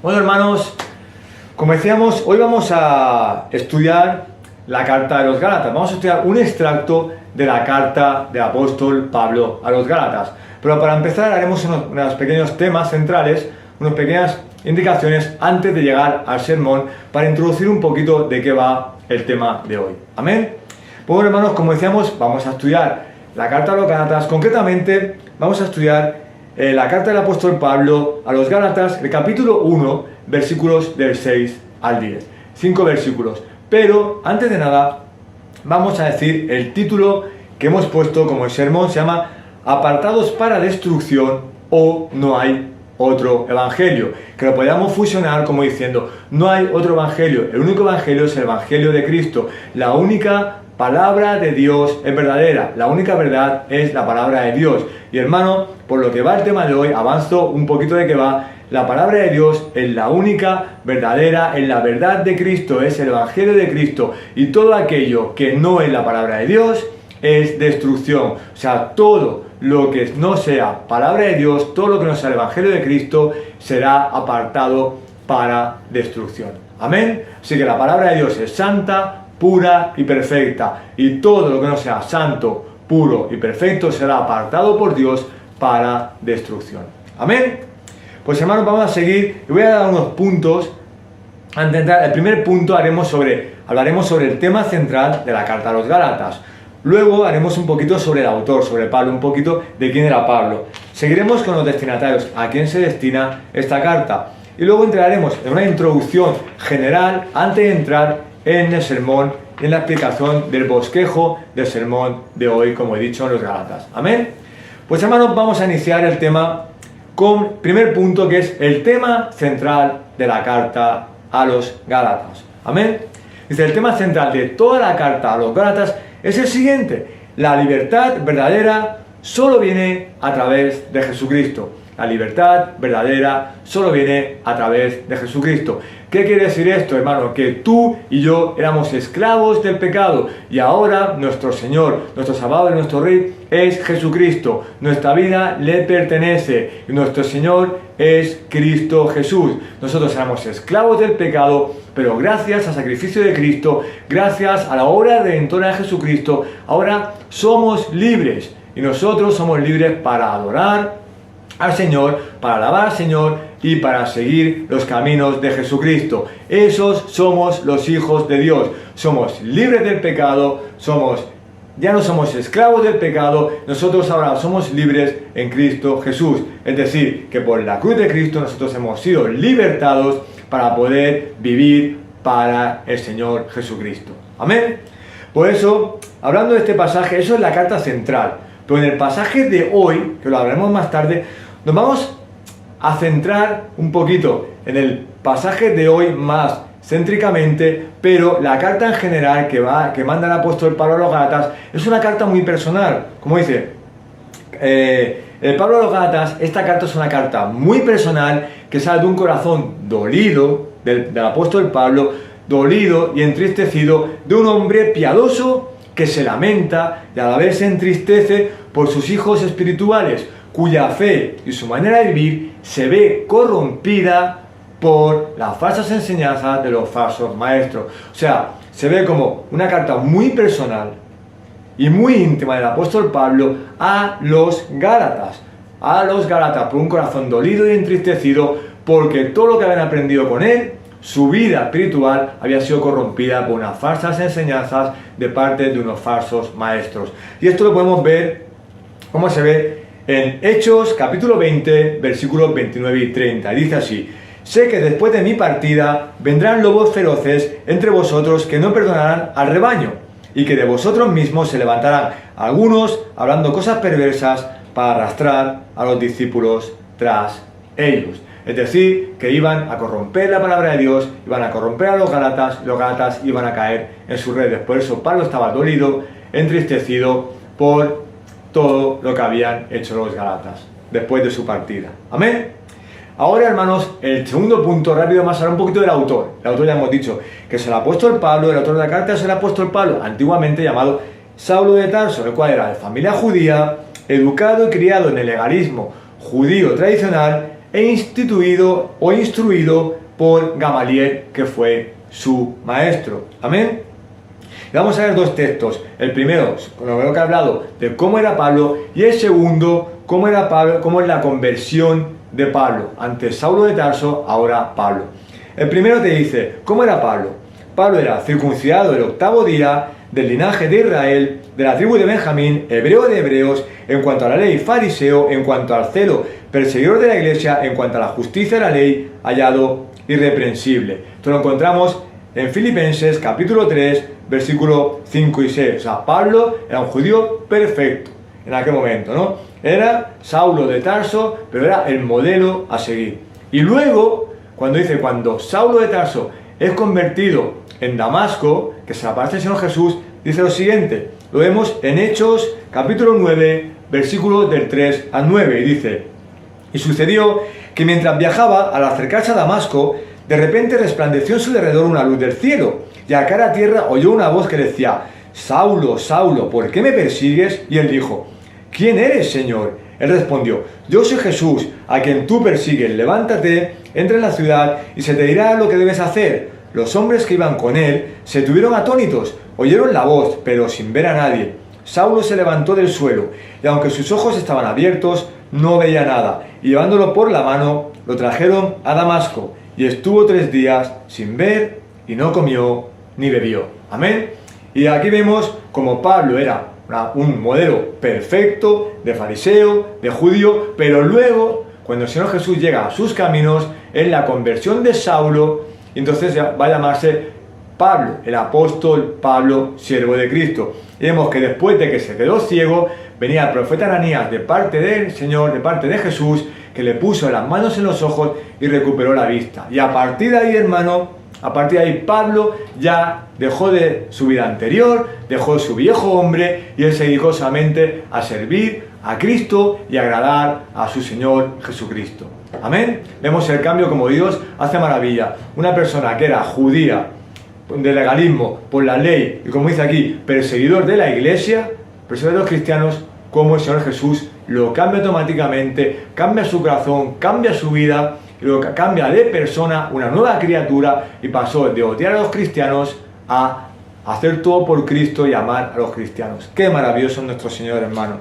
Bueno, hermanos, como decíamos, hoy vamos a estudiar la carta de los Gálatas. Vamos a estudiar un extracto de la carta del apóstol Pablo a los Gálatas. Pero para empezar haremos unos pequeños temas centrales, unas pequeñas indicaciones antes de llegar al sermón para introducir un poquito de qué va el tema de hoy. Amén. Bueno, hermanos, como decíamos, vamos a estudiar la carta de los Gálatas. Concretamente, vamos a estudiar la carta del apóstol Pablo a los Gálatas, el capítulo 1, versículos del 6 al 10. 5 versículos. Pero, antes de nada, vamos a decir el título que hemos puesto como el sermón. Se llama Apartados para destrucción o no hay otro evangelio. Que lo podamos fusionar como diciendo, no hay otro evangelio. El único evangelio es el evangelio de Cristo. La única palabra de Dios es verdadera. La única verdad es la palabra de Dios. Y hermano, por lo que va el tema de hoy, avanzo un poquito de que va. La palabra de Dios es la única verdadera, es la verdad de Cristo, es el evangelio de Cristo. Y todo aquello que no es la palabra de Dios es destrucción. O sea, todo lo que no sea palabra de Dios, todo lo que no sea el evangelio de Cristo, será apartado para destrucción. Amén. Así que la palabra de Dios es santa, pura y perfecta, y todo lo que no sea santo, puro y perfecto será apartado por Dios para destrucción. Amén. Pues hermanos, vamos a seguir y voy a dar unos puntos. Antes de entrar, el primer punto hablaremos sobre el tema central de la carta a los Gálatas. Luego haremos un poquito sobre el autor, sobre Pablo, un poquito de quién era Pablo. Seguiremos con los destinatarios, a quién se destina esta carta. Y luego entraremos en una introducción general antes de entrar en el sermón, en la explicación del bosquejo del sermón de hoy, como he dicho, en los Gálatas. Amén. Pues hermanos, vamos a iniciar el tema con el primer punto, que es el tema central de la carta a los Gálatas. Amén. Dice, el tema central de toda la carta a los Gálatas es el siguiente: la libertad verdadera solo viene a través de Jesucristo. La libertad verdadera solo viene a través de Jesucristo. ¿Qué quiere decir esto, hermano? Que tú y yo éramos esclavos del pecado y ahora nuestro Señor, nuestro Salvador y nuestro Rey es Jesucristo. Nuestra vida le pertenece y nuestro Señor es Cristo Jesús. Nosotros éramos esclavos del pecado, pero gracias al sacrificio de Cristo, gracias a la obra redentora de Jesucristo, ahora somos libres y nosotros somos libres para adorar al Señor, para alabar al Señor y para seguir los caminos de Jesucristo. Esos somos los hijos de Dios. Somos libres del pecado, ya no somos esclavos del pecado, nosotros ahora somos libres en Cristo Jesús. Es decir, que por la cruz de Cristo nosotros hemos sido libertados para poder vivir para el Señor Jesucristo. Amén. Por eso, hablando de este pasaje, eso es la carta central. Pero en el pasaje de hoy, que lo hablaremos más tarde, nos vamos a centrar un poquito en el pasaje de hoy más céntricamente, pero la carta en general que manda el apóstol Pablo a los Gálatas es una carta muy personal. Como dice el Pablo a los Gálatas, esta carta es una carta muy personal que sale de un corazón dolido del apóstol Pablo, dolido y entristecido, de un hombre piadoso que se lamenta y a la vez se entristece por sus hijos espirituales, cuya fe y su manera de vivir se ve corrompida por las falsas enseñanzas de los falsos maestros. O sea, se ve como una carta muy personal y muy íntima del apóstol Pablo a los Gálatas. A los Gálatas, por un corazón dolido y entristecido, porque todo lo que habían aprendido con él, su vida espiritual, había sido corrompida por unas falsas enseñanzas de parte de unos falsos maestros. Y esto lo podemos ver, cómo se ve en Hechos capítulo 20, versículos 29 y 30. Dice así: sé que después de mi partida vendrán lobos feroces entre vosotros que no perdonarán al rebaño, y que de vosotros mismos se levantarán algunos hablando cosas perversas para arrastrar a los discípulos tras ellos. Es decir, que iban a corromper la palabra de Dios, iban a corromper a los Gálatas iban a caer en sus redes. Por eso Pablo estaba dolido, entristecido por todo lo que habían hecho los Gálatas después de su partida. Amén. Ahora, hermanos, el segundo punto, rápido, más hablar un poquito del autor. El autor ya hemos dicho que es el apóstol Pablo. El autor de la carta es el apóstol Pablo, antiguamente llamado Saulo de Tarso, el cual era de familia judía, educado y criado en el legalismo judío tradicional, e instituido o instruido por Gamaliel, que fue su maestro. Amén. Y vamos a ver dos textos. El primero, con lo que he hablado de cómo era Pablo, y el segundo, cómo era Pablo, cómo es la conversión de Pablo. Antes Saulo de Tarso, ahora Pablo. El primero te dice, ¿cómo era Pablo? Pablo era circuncidado el 8º día, del linaje de Israel, de la tribu de Benjamín, hebreo de hebreos, en cuanto a la ley fariseo, en cuanto al celo perseguidor de la iglesia, en cuanto a la justicia de la ley, hallado irreprensible. Esto lo encontramos en Filipenses capítulo 3, versículo 5 y 6. O sea, Pablo era un judío perfecto en aquel momento, ¿no? Era Saulo de Tarso, pero era el modelo a seguir. Y luego, cuando Saulo de Tarso es convertido en Damasco, que se aparece el Señor Jesús, dice lo siguiente, lo vemos en Hechos capítulo 9, versículos del 3 al 9, y dice, y sucedió que mientras viajaba, al acercarse a Damasco, de repente resplandeció en su derredor una luz del cielo, y al caer a tierra oyó una voz que decía, Saulo, Saulo, ¿por qué me persigues? Y él dijo, ¿quién eres, Señor? Él respondió, yo soy Jesús, a quien tú persigues, levántate, entra en la ciudad, y se te dirá lo que debes hacer. Los hombres que iban con él se tuvieron atónitos, oyeron la voz, pero sin ver a nadie. Saulo se levantó del suelo, y aunque sus ojos estaban abiertos, no veía nada, y llevándolo por la mano, lo trajeron a Damasco, y estuvo 3 días sin ver, y no comió ni bebió. Amén. Y aquí vemos como Pablo era un modelo perfecto de fariseo, de judío, pero luego, cuando el Señor Jesús llega a sus caminos, en la conversión de Saulo, y entonces va a llamarse Pablo, el apóstol Pablo, siervo de Cristo. Y vemos que después de que se quedó ciego, venía el profeta Ananías de parte del Señor, de parte de Jesús, que le puso las manos en los ojos y recuperó la vista. Y a partir de ahí, hermano, a partir de ahí Pablo ya dejó de su vida anterior, dejó su viejo hombre y él se dedicó solamente a servir a Cristo y agradar a su Señor Jesucristo. Amén. Vemos el cambio como Dios hace maravilla. Una persona que era judía, de legalismo, por la ley, y como dice aquí, perseguidor de la iglesia, perseguidor de los cristianos, como el Señor Jesús lo cambia automáticamente, cambia su corazón, cambia su vida, y lo cambia de persona, una nueva criatura, y pasó de odiar a los cristianos a hacer todo por Cristo y amar a los cristianos. Qué maravilloso es nuestro Señor, hermano.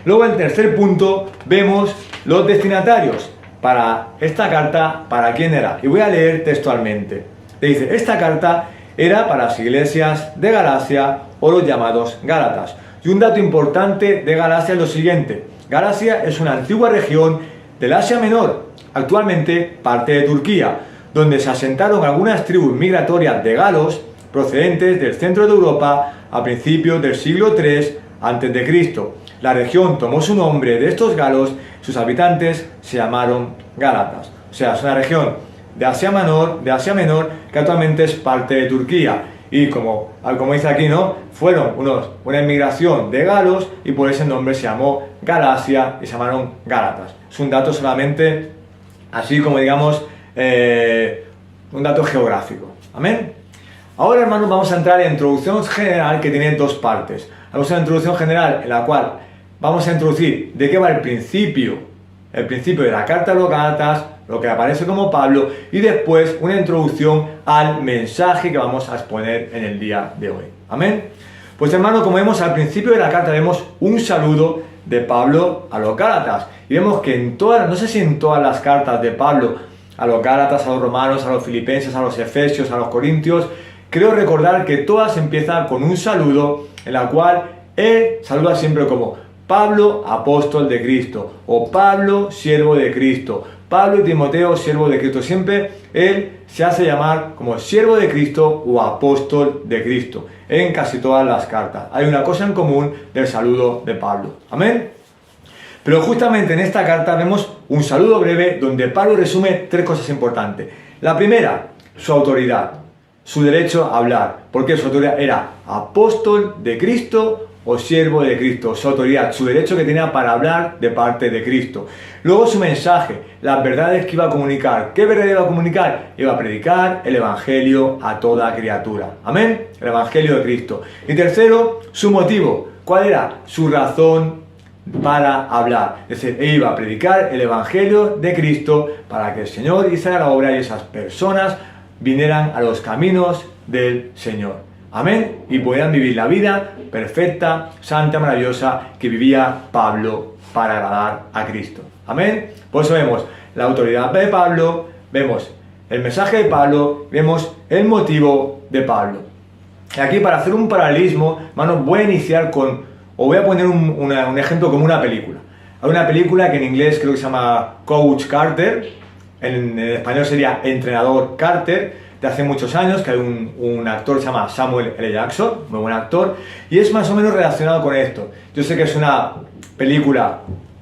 Luego, en tercer punto, vemos los destinatarios para esta carta, ¿para quién era? Y voy a leer textualmente. Le dice, esta carta era para las iglesias de Galacia o los llamados Gálatas. Y un dato importante de Galacia es lo siguiente. Galacia es una antigua región del Asia Menor, actualmente parte de Turquía, donde se asentaron algunas tribus migratorias de galos procedentes del centro de Europa a principios del siglo III a.C. La región tomó su nombre de estos galos, sus habitantes se llamaron Gálatas. O sea, es una región de Asia Menor que actualmente es parte de Turquía. Y como dice aquí, ¿no? Fueron una inmigración de galos y por ese nombre se llamó Galacia y se llamaron Gálatas. Es un dato solamente, así como digamos, un dato geográfico. Amén. Ahora, hermanos, vamos a entrar en la introducción general que tiene 2 partes. Vamos a la introducción general en la cual vamos a introducir de qué va el principio de la carta a los Gálatas, lo que aparece como Pablo, y después una introducción al mensaje que vamos a exponer en el día de hoy. Amén. Pues, hermano, como vemos al principio de la carta, vemos un saludo de Pablo a los Gálatas. Y vemos que no sé si en todas las cartas de Pablo a los Gálatas, a los romanos, a los filipenses, a los efesios, a los corintios, creo recordar que todas empiezan con un saludo en la cual él saluda siempre como Pablo, apóstol de Cristo, o Pablo, siervo de Cristo, Pablo y Timoteo, siervo de Cristo. Siempre él se hace llamar como siervo de Cristo o apóstol de Cristo en casi todas las cartas. Hay una cosa en común del saludo de Pablo. Amén. Pero justamente en esta carta vemos un saludo breve donde Pablo resume 3 cosas importantes. La primera, su autoridad, su derecho a hablar, porque su autoridad era apóstol de Cristo o siervo de Cristo, su autoridad, su derecho que tenía para hablar de parte de Cristo. Luego su mensaje, las verdades que iba a comunicar. ¿Qué verdad iba a comunicar? Iba a predicar el evangelio a toda criatura. Amén. El evangelio de Cristo. Y tercero, su motivo. ¿Cuál era? Su razón para hablar. Es decir, él iba a predicar el Evangelio de Cristo para que el Señor hiciera la obra y esas personas vinieran a los caminos del Señor. Amén. Y pudieran vivir la vida perfecta, santa, maravillosa que vivía Pablo para agradar a Cristo. Amén. Por eso vemos la autoridad de Pablo, vemos el mensaje de Pablo, vemos el motivo de Pablo. Y aquí, para hacer un paralelismo, hermanos, voy a iniciar con, o voy a poner un ejemplo como una película. Hay una película que en inglés creo que se llama Coach Carter, en español sería Entrenador Carter, de hace muchos años, que hay un actor que se llama Samuel L. Jackson, muy buen actor, y es más o menos relacionado con esto. Yo sé que es una película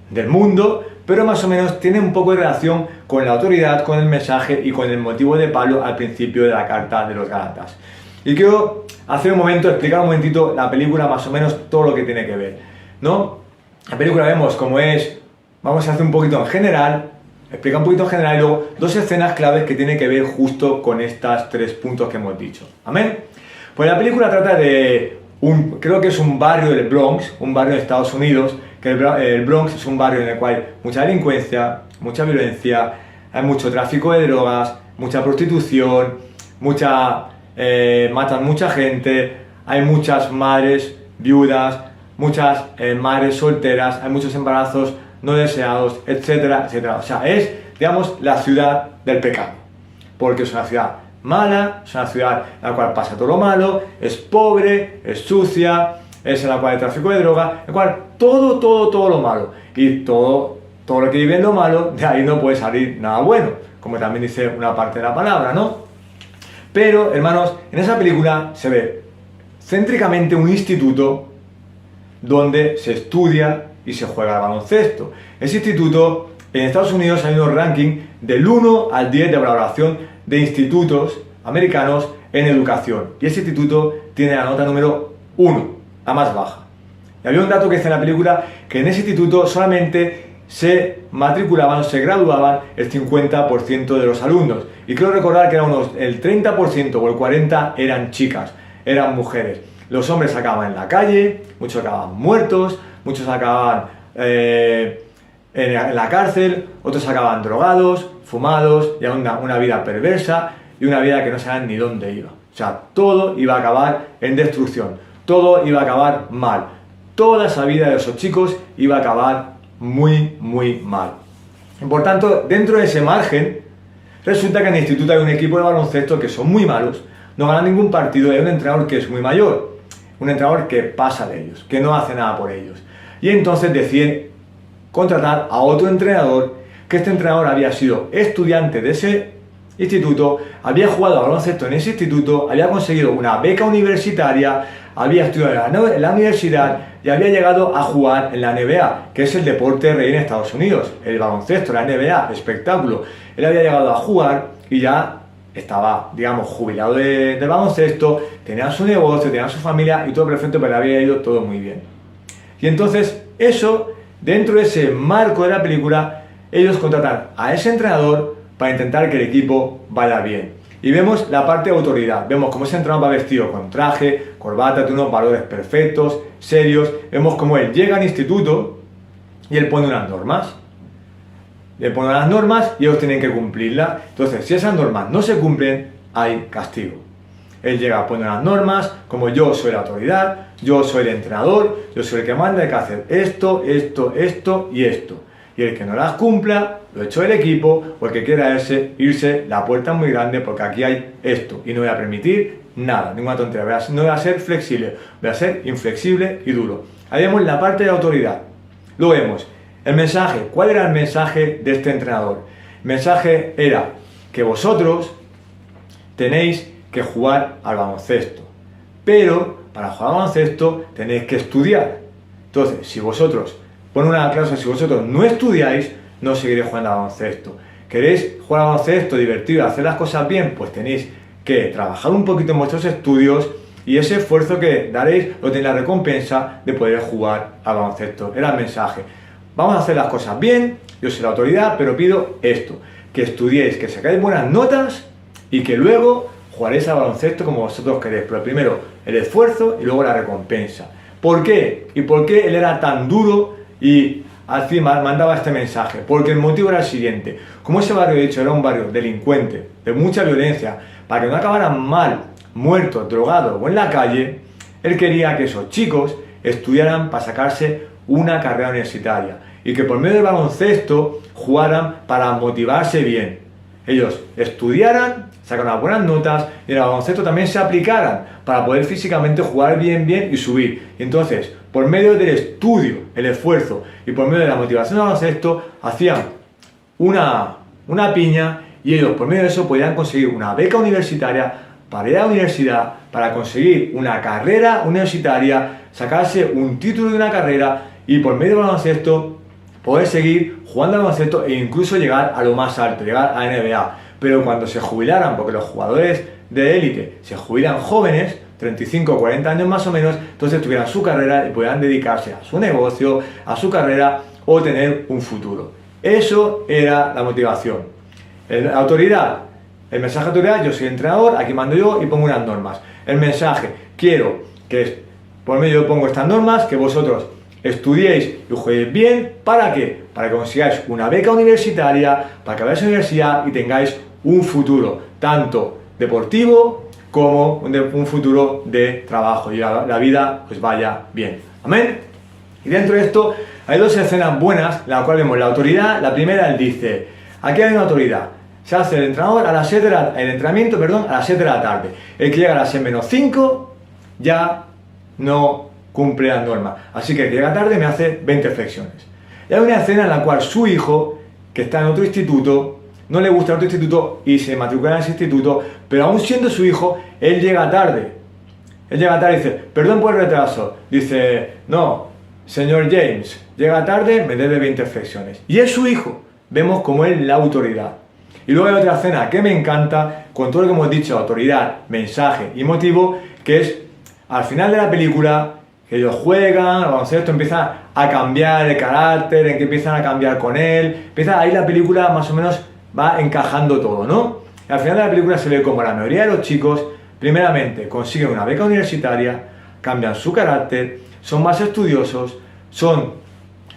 del mundo, pero más o menos tiene un poco de relación con la autoridad, con el mensaje y con el motivo de Pablo al principio de la carta de los Gálatas. Y quiero hacer un momento, explicar un momentito la película, más o menos todo lo que tiene que ver, ¿no? La película vemos cómo es, vamos a hacer un poquito en general, explica un poquito en general y luego dos escenas claves que tienen que ver justo con estos 3 puntos que hemos dicho. ¿Amén? Pues la película trata de creo que es un barrio del Bronx, un barrio de Estados Unidos, que el Bronx es un barrio en el cual hay mucha delincuencia, mucha violencia, hay mucho tráfico de drogas, mucha prostitución, matan mucha gente, hay muchas madres viudas, muchas madres solteras, hay muchos embarazos no deseados, etcétera, etcétera. O sea, es, digamos, la ciudad del pecado, porque es una ciudad mala, es una ciudad en la cual pasa todo lo malo, es pobre, es sucia, es en la cual hay tráfico de droga, en la cual todo lo malo, y todo lo que vive en lo malo, de ahí no puede salir nada bueno, como también dice una parte de la palabra, ¿no? Pero, hermanos, en esa película se ve céntricamente un instituto donde se estudia y se juega al baloncesto. Ese instituto, en Estados Unidos hay unos rankings del 1 al 10 de valoración de institutos americanos en educación. Y ese instituto tiene la nota número 1, la más baja. Y había un dato que dice en la película que en ese instituto solamente se matriculaban, se graduaban el 50% de los alumnos. Y creo recordar que era el 30% o el 40% eran chicas, eran mujeres. Los hombres acababan en la calle, muchos acababan muertos, muchos acababan en la cárcel, otros acababan drogados, fumados, y una vida perversa y una vida que no sabían ni dónde iba. O sea, todo iba a acabar en destrucción, todo iba a acabar mal. Toda esa vida de esos chicos iba a acabar muy, muy mal. Y por tanto, dentro de ese margen, resulta que en el instituto hay un equipo de baloncesto que son muy malos, no ganan ningún partido y hay un entrenador que es muy mayor, un entrenador que pasa de ellos, que no hace nada por ellos. Y entonces deciden contratar a otro entrenador, que este entrenador había sido estudiante de ese instituto, había jugado a baloncesto en ese instituto, había conseguido una beca universitaria, había estudiado en la universidad y había llegado a jugar en la NBA, que es el deporte rey en Estados Unidos, el baloncesto, la NBA, espectáculo. Él había llegado a jugar y ya estaba, digamos, jubilado del baloncesto, tenía su negocio, tenía su familia y todo perfecto, pero le había ido todo muy bien. Y entonces, eso, dentro de ese marco de la película, ellos contratan a ese entrenador para intentar que el equipo vaya bien. Y vemos la parte de autoridad, vemos cómo ese entrenador va vestido con traje, corbata, tiene unos valores perfectos, serios, vemos cómo él llega al instituto y él pone unas normas. Le ponen las normas y ellos tienen que cumplirlas. Entonces, si esas normas no se cumplen, hay castigo. Él llega, pone las normas, como yo soy la autoridad, yo soy el entrenador, yo soy el que manda, hay que hacer esto, esto, esto y esto. Y el que no las cumpla, lo echo del equipo, o el que quiera irse, la puerta es muy grande porque aquí hay esto. Y no voy a permitir nada, ninguna tontería. No voy a ser flexible, voy a ser inflexible y duro. Ahí vemos la parte de autoridad. Luego vemos el mensaje. ¿Cuál era el mensaje de este entrenador? El mensaje era que vosotros tenéis que jugar al baloncesto, pero para jugar al baloncesto tenéis que estudiar. Entonces, si vosotros, pone una cláusula, si vosotros no estudiáis, no seguiréis jugando al baloncesto. ¿Queréis jugar al baloncesto, divertido, hacer las cosas bien? Pues tenéis que trabajar un poquito en vuestros estudios y ese esfuerzo que daréis lo tenéis la recompensa de poder jugar al baloncesto. Era el mensaje. Vamos a hacer las cosas bien, yo soy la autoridad, pero pido esto, que estudiéis, que sacáis buenas notas y que luego jugaréis al baloncesto como vosotros queréis. Pero primero el esfuerzo y luego la recompensa. ¿Por qué? ¿Y por qué él era tan duro y así mandaba este mensaje, porque el motivo era el siguiente: como ese barrio, de hecho, era un barrio delincuente, de mucha violencia, para que no acabaran mal, muertos, drogados o en la calle, él quería que esos chicos estudiaran para sacarse una carrera universitaria y que por medio del baloncesto jugaran para motivarse bien. Ellos estudiaran, sacaran unas buenas notas y en el baloncesto también se aplicaran para poder físicamente jugar bien y subir. Y entonces, por medio del estudio, el esfuerzo y por medio de la motivación del baloncesto, hacían una piña y ellos por medio de eso podían conseguir una beca universitaria para ir a la universidad, para conseguir una carrera universitaria, sacarse un título de una carrera y por medio del baloncesto poder seguir jugando al baloncesto e incluso llegar a lo más alto, llegar a NBA. Pero cuando se jubilaran, porque los jugadores de élite se jubilan jóvenes, 35 o 40 años más o menos, entonces tuvieran su carrera y pudieran dedicarse a su negocio, a su carrera o tener un futuro. Eso era la motivación. La autoridad, el mensaje de autoridad: yo soy entrenador, aquí mando yo y pongo unas normas. El mensaje: quiero que por medio yo pongo estas normas, que vosotros estudiéis y juguéis bien. ¿Para qué? Para que consigáis una beca universitaria, para que vayáis a la universidad y tengáis un futuro, tanto deportivo como un futuro de trabajo y la vida os vaya bien. Amén. Y dentro de esto hay dos escenas buenas, la cual vemos la autoridad. La primera, él dice: aquí hay una autoridad. Se hace el entrenador a las 7 el entrenamiento, a las 7 de la tarde. El que llega a las 6:05 ya no cumple las normas. Así que el que llega tarde me hace 20 flexiones. Y hay una escena en la cual su hijo, que está en otro instituto, no le gusta el otro instituto y se matricula en ese instituto, pero aún siendo su hijo, él llega tarde. Él llega tarde y dice: perdón por el retraso. Dice: no, señor James, llega tarde, me debe 20 flexiones. Y es su hijo. Vemos como él la autoridad. Y luego hay otra escena que me encanta, con todo lo que hemos dicho: autoridad, mensaje y motivo, que es al final de la película, que ellos juegan, el baloncesto empieza a cambiar el carácter, en que empiezan a cambiar con él, empieza ahí la película más o menos va encajando todo, ¿no? Y al final de la película se ve como la mayoría de los chicos, primeramente, consiguen una beca universitaria, cambian su carácter, son más estudiosos, son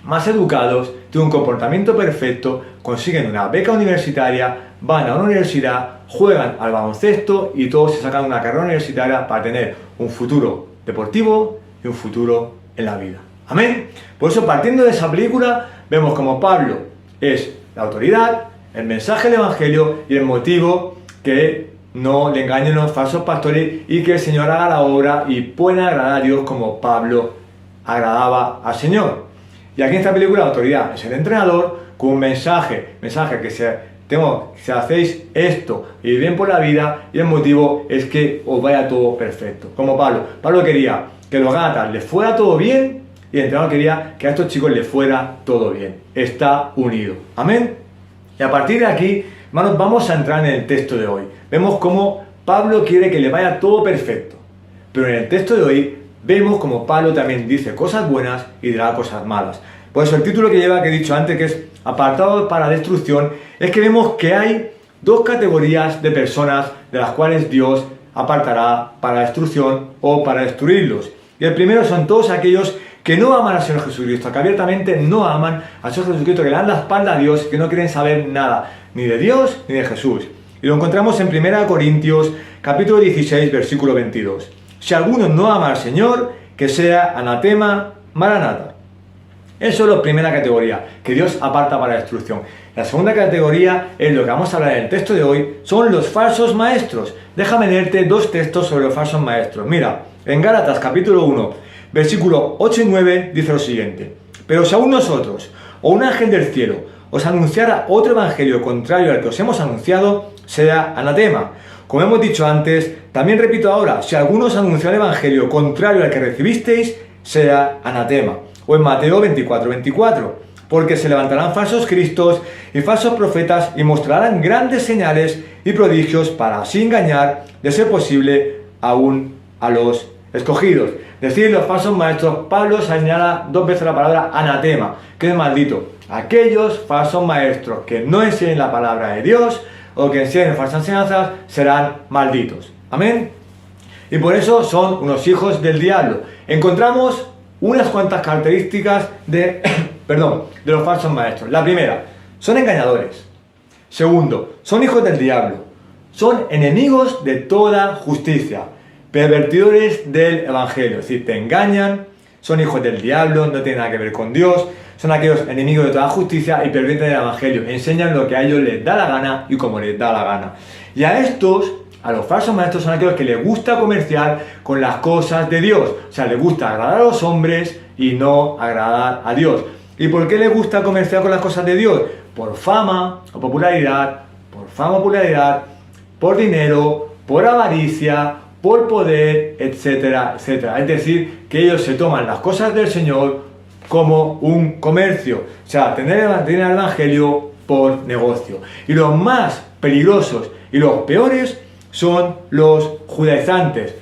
más educados, tienen un comportamiento perfecto, consiguen una beca universitaria, van a una universidad, juegan al baloncesto y todos se sacan una carrera universitaria para tener un futuro deportivo y un futuro en la vida. Amén. Por eso, partiendo de esa película, vemos como Pablo es la autoridad, el mensaje del evangelio y el motivo, que no le engañen los falsos pastores y que el Señor haga la obra y pueda agradar a Dios como Pablo agradaba al Señor. Y aquí en esta película la autoridad es el entrenador con un mensaje que si hacéis esto y bien por la vida, y el motivo es que os vaya todo perfecto. Como Pablo quería que a los Gálatas les fuera todo bien y el entrenador quería que a estos chicos les fuera todo bien. Está unido. Amén. Y a partir de aquí, hermanos, vamos a entrar en el texto de hoy. Vemos cómo Pablo quiere que le vaya todo perfecto. Pero en el texto de hoy vemos como Pablo también dice cosas buenas y dirá cosas malas. Por eso el título que lleva, que he dicho antes, que es apartado para destrucción, es que vemos que hay dos categorías de personas de las cuales Dios apartará para destrucción o para destruirlos. Y el primero son todos aquellos que no aman al Señor Jesucristo, que abiertamente no aman al Señor Jesucristo, que le dan la espalda a Dios, que no quieren saber nada, ni de Dios ni de Jesús. Y lo encontramos en 1 Corintios, capítulo 16, versículo 22. Si alguno no ama al Señor, que sea anatema, maranata. Eso es la primera categoría, que Dios aparta para destrucción. La segunda categoría es lo que vamos a hablar en el texto de hoy, son los falsos maestros. Déjame leerte dos textos sobre los falsos maestros. Mira, en Gálatas capítulo 1, versículo 8 y 9 dice lo siguiente: pero si aún nosotros, o un ángel del cielo, os anunciara otro evangelio contrario al que os hemos anunciado, sea anatema. Como hemos dicho antes, también repito ahora, si alguno os anunció el evangelio contrario al que recibisteis, sea anatema. O en Mateo 24:24, porque se levantarán falsos cristos y falsos profetas y mostrarán grandes señales y prodigios para así engañar, de ser posible, aún a los escogidos. Decir los falsos maestros, Pablo señala dos veces la palabra anatema, que es maldito. Aquellos falsos maestros que no enseñen la palabra de Dios o que enseñen falsas enseñanzas serán malditos. Amén. Y por eso son unos hijos del diablo. Encontramos unas cuantas características de de los falsos maestros. La primera, son engañadores. Segundo, son hijos del diablo. Son enemigos de toda justicia, pervertidores del evangelio. Es decir, te engañan, son hijos del diablo, no tienen nada que ver con Dios, son aquellos enemigos de toda justicia y pervierten el evangelio. Enseñan lo que a ellos les da la gana y como les da la gana. Y a estos, a los falsos maestros, son aquellos que les gusta comerciar con las cosas de Dios. O sea, les gusta agradar a los hombres y no agradar a Dios. ¿Y por qué les gusta comerciar con las cosas de Dios? Por fama o popularidad, por dinero, por avaricia, por poder, etcétera, etcétera. Es decir, que ellos se toman las cosas del Señor como un comercio. O sea, tener el evangelio por negocio. Y los más peligrosos y los peores son los judaizantes,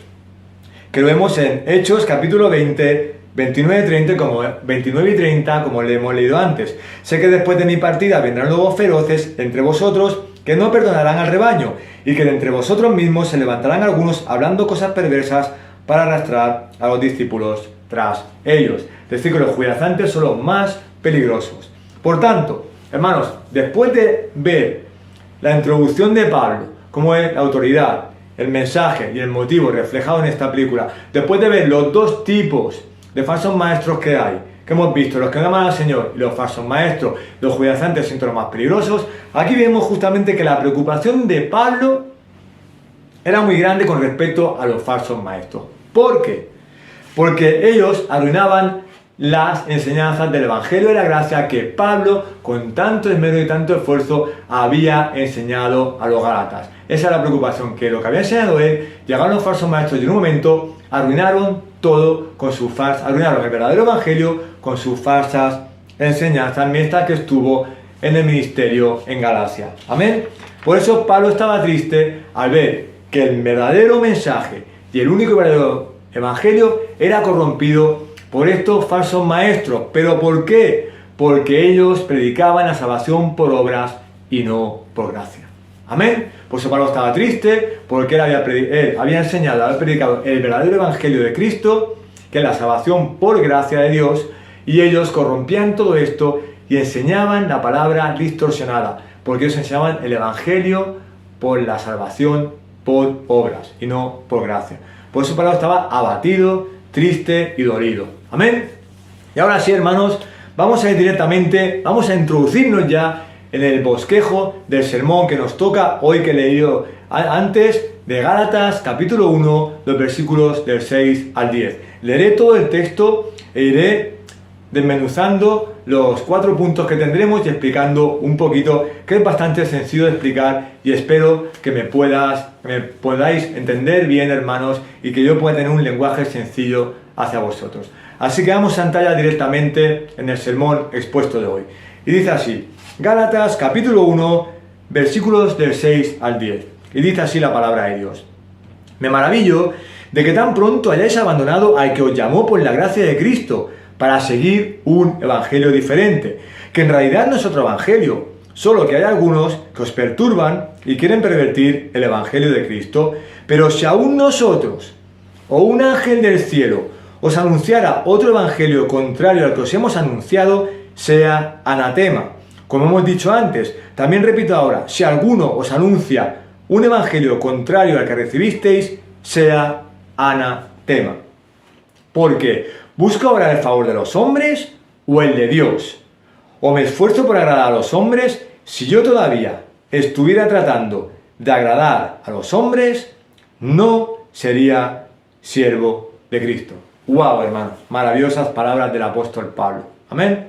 que lo vemos en Hechos capítulo 20, 29 y 30, como le hemos leído antes. Sé que después de mi partida vendrán lobos feroces entre vosotros que no perdonarán al rebaño, y que de entre vosotros mismos se levantarán algunos hablando cosas perversas para arrastrar a los discípulos tras ellos. Es decir, que los judaizantes son los más peligrosos. Por tanto, hermanos, después de ver la introducción de Pablo, cómo es la autoridad, el mensaje y el motivo reflejado en esta película, después de ver los dos tipos de falsos maestros que hay, que hemos visto, los que no aman al Señor y los falsos maestros, los judaizantes siendo los más peligrosos, aquí vemos justamente que la preocupación de Pablo era muy grande con respecto a los falsos maestros. ¿Por qué? Porque ellos arruinaban las enseñanzas del Evangelio de la Gracia que Pablo, con tanto esmero y tanto esfuerzo, había enseñado a los Gálatas. Esa es la preocupación, que lo que había enseñado él, llegaron los falsos maestros y en un momento arruinaron todo con sus falsas, arruinaron el verdadero Evangelio con sus falsas enseñanzas mientras que estuvo en el ministerio en Galacia. Amén. Por eso Pablo estaba triste al ver que el verdadero mensaje y el único verdadero Evangelio era corrompido por estos falsos maestros. ¿Pero por qué? Porque ellos predicaban la salvación por obras y no por gracia. Amén. Por eso Pablo estaba triste, porque él había enseñado, había predicado el verdadero Evangelio de Cristo, que es la salvación por gracia de Dios, y ellos corrompían todo esto y enseñaban la palabra distorsionada, porque ellos enseñaban el Evangelio por la salvación por obras y no por gracia. Por eso Pablo estaba abatido, triste y dolido. Amén. Y ahora sí, hermanos, vamos a ir directamente, vamos a introducirnos ya en el bosquejo del sermón que nos toca hoy, que he leído antes, de Gálatas capítulo 1, los versículos del 6 al 10. Leeré todo el texto e iré desmenuzando los 4 puntos que tendremos y explicando un poquito, que es bastante sencillo de explicar, y espero que me podáis entender bien, hermanos, y que yo pueda tener un lenguaje sencillo hacia vosotros. Así que vamos a entrar ya directamente en el sermón expuesto de hoy. Y dice así, Gálatas capítulo 1, versículos del 6 al 10. Y dice así la palabra de Dios. Me maravillo de que tan pronto hayáis abandonado al que os llamó por la gracia de Cristo para seguir un evangelio diferente, que en realidad no es otro evangelio, solo que hay algunos que os perturban y quieren pervertir el evangelio de Cristo. Pero si aún nosotros o un ángel del cielo os anunciara otro evangelio contrario al que os hemos anunciado, sea anatema. Como hemos dicho antes, también repito ahora, si alguno os anuncia un evangelio contrario al que recibisteis, sea anatema. Porque ¿busco ahora el favor de los hombres o el de Dios? ¿O me esfuerzo por agradar a los hombres? Si yo todavía estuviera tratando de agradar a los hombres, no sería siervo de Cristo. ¡Wow, hermano! Maravillosas palabras del apóstol Pablo. Amén.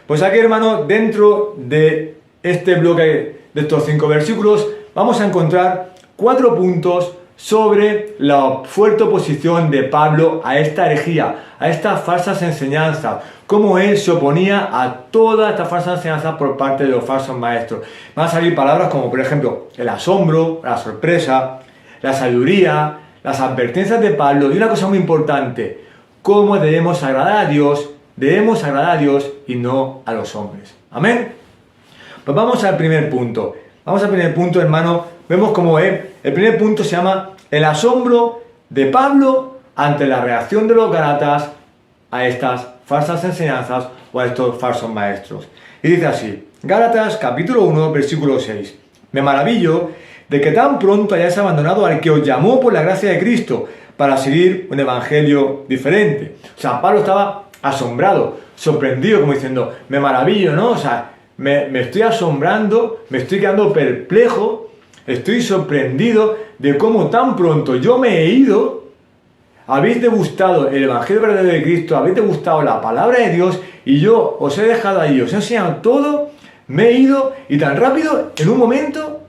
Pues aquí, hermano, dentro de este bloque de estos 5 versículos, vamos a encontrar 4 puntos sobre la fuerte oposición de Pablo a esta herejía, a estas falsas enseñanzas, cómo él se oponía a todas estas falsas enseñanzas por parte de los falsos maestros. Van a salir palabras como, por ejemplo, el asombro, la sorpresa, la sabiduría, las advertencias de Pablo, y una cosa muy importante, cómo debemos agradar a Dios y no a los hombres. Amén. Pues vamos al primer punto. Hermano. Vemos cómo el primer punto se llama el asombro de Pablo ante la reacción de los Gálatas a estas falsas enseñanzas o a estos falsos maestros. Y dice así, Gálatas capítulo 1, versículo 6. Me maravillo de que tan pronto hayáis abandonado al que os llamó por la gracia de Cristo para seguir un evangelio diferente. O sea, Pablo estaba asombrado, sorprendido, como diciendo, me maravillo, ¿no? O sea, me estoy asombrando, me estoy quedando perplejo, estoy sorprendido de cómo tan pronto yo me he ido, habéis degustado el evangelio verdadero de Cristo, habéis degustado la palabra de Dios y yo os he dejado ahí, os he enseñado todo, me he ido y tan rápido, en un momento,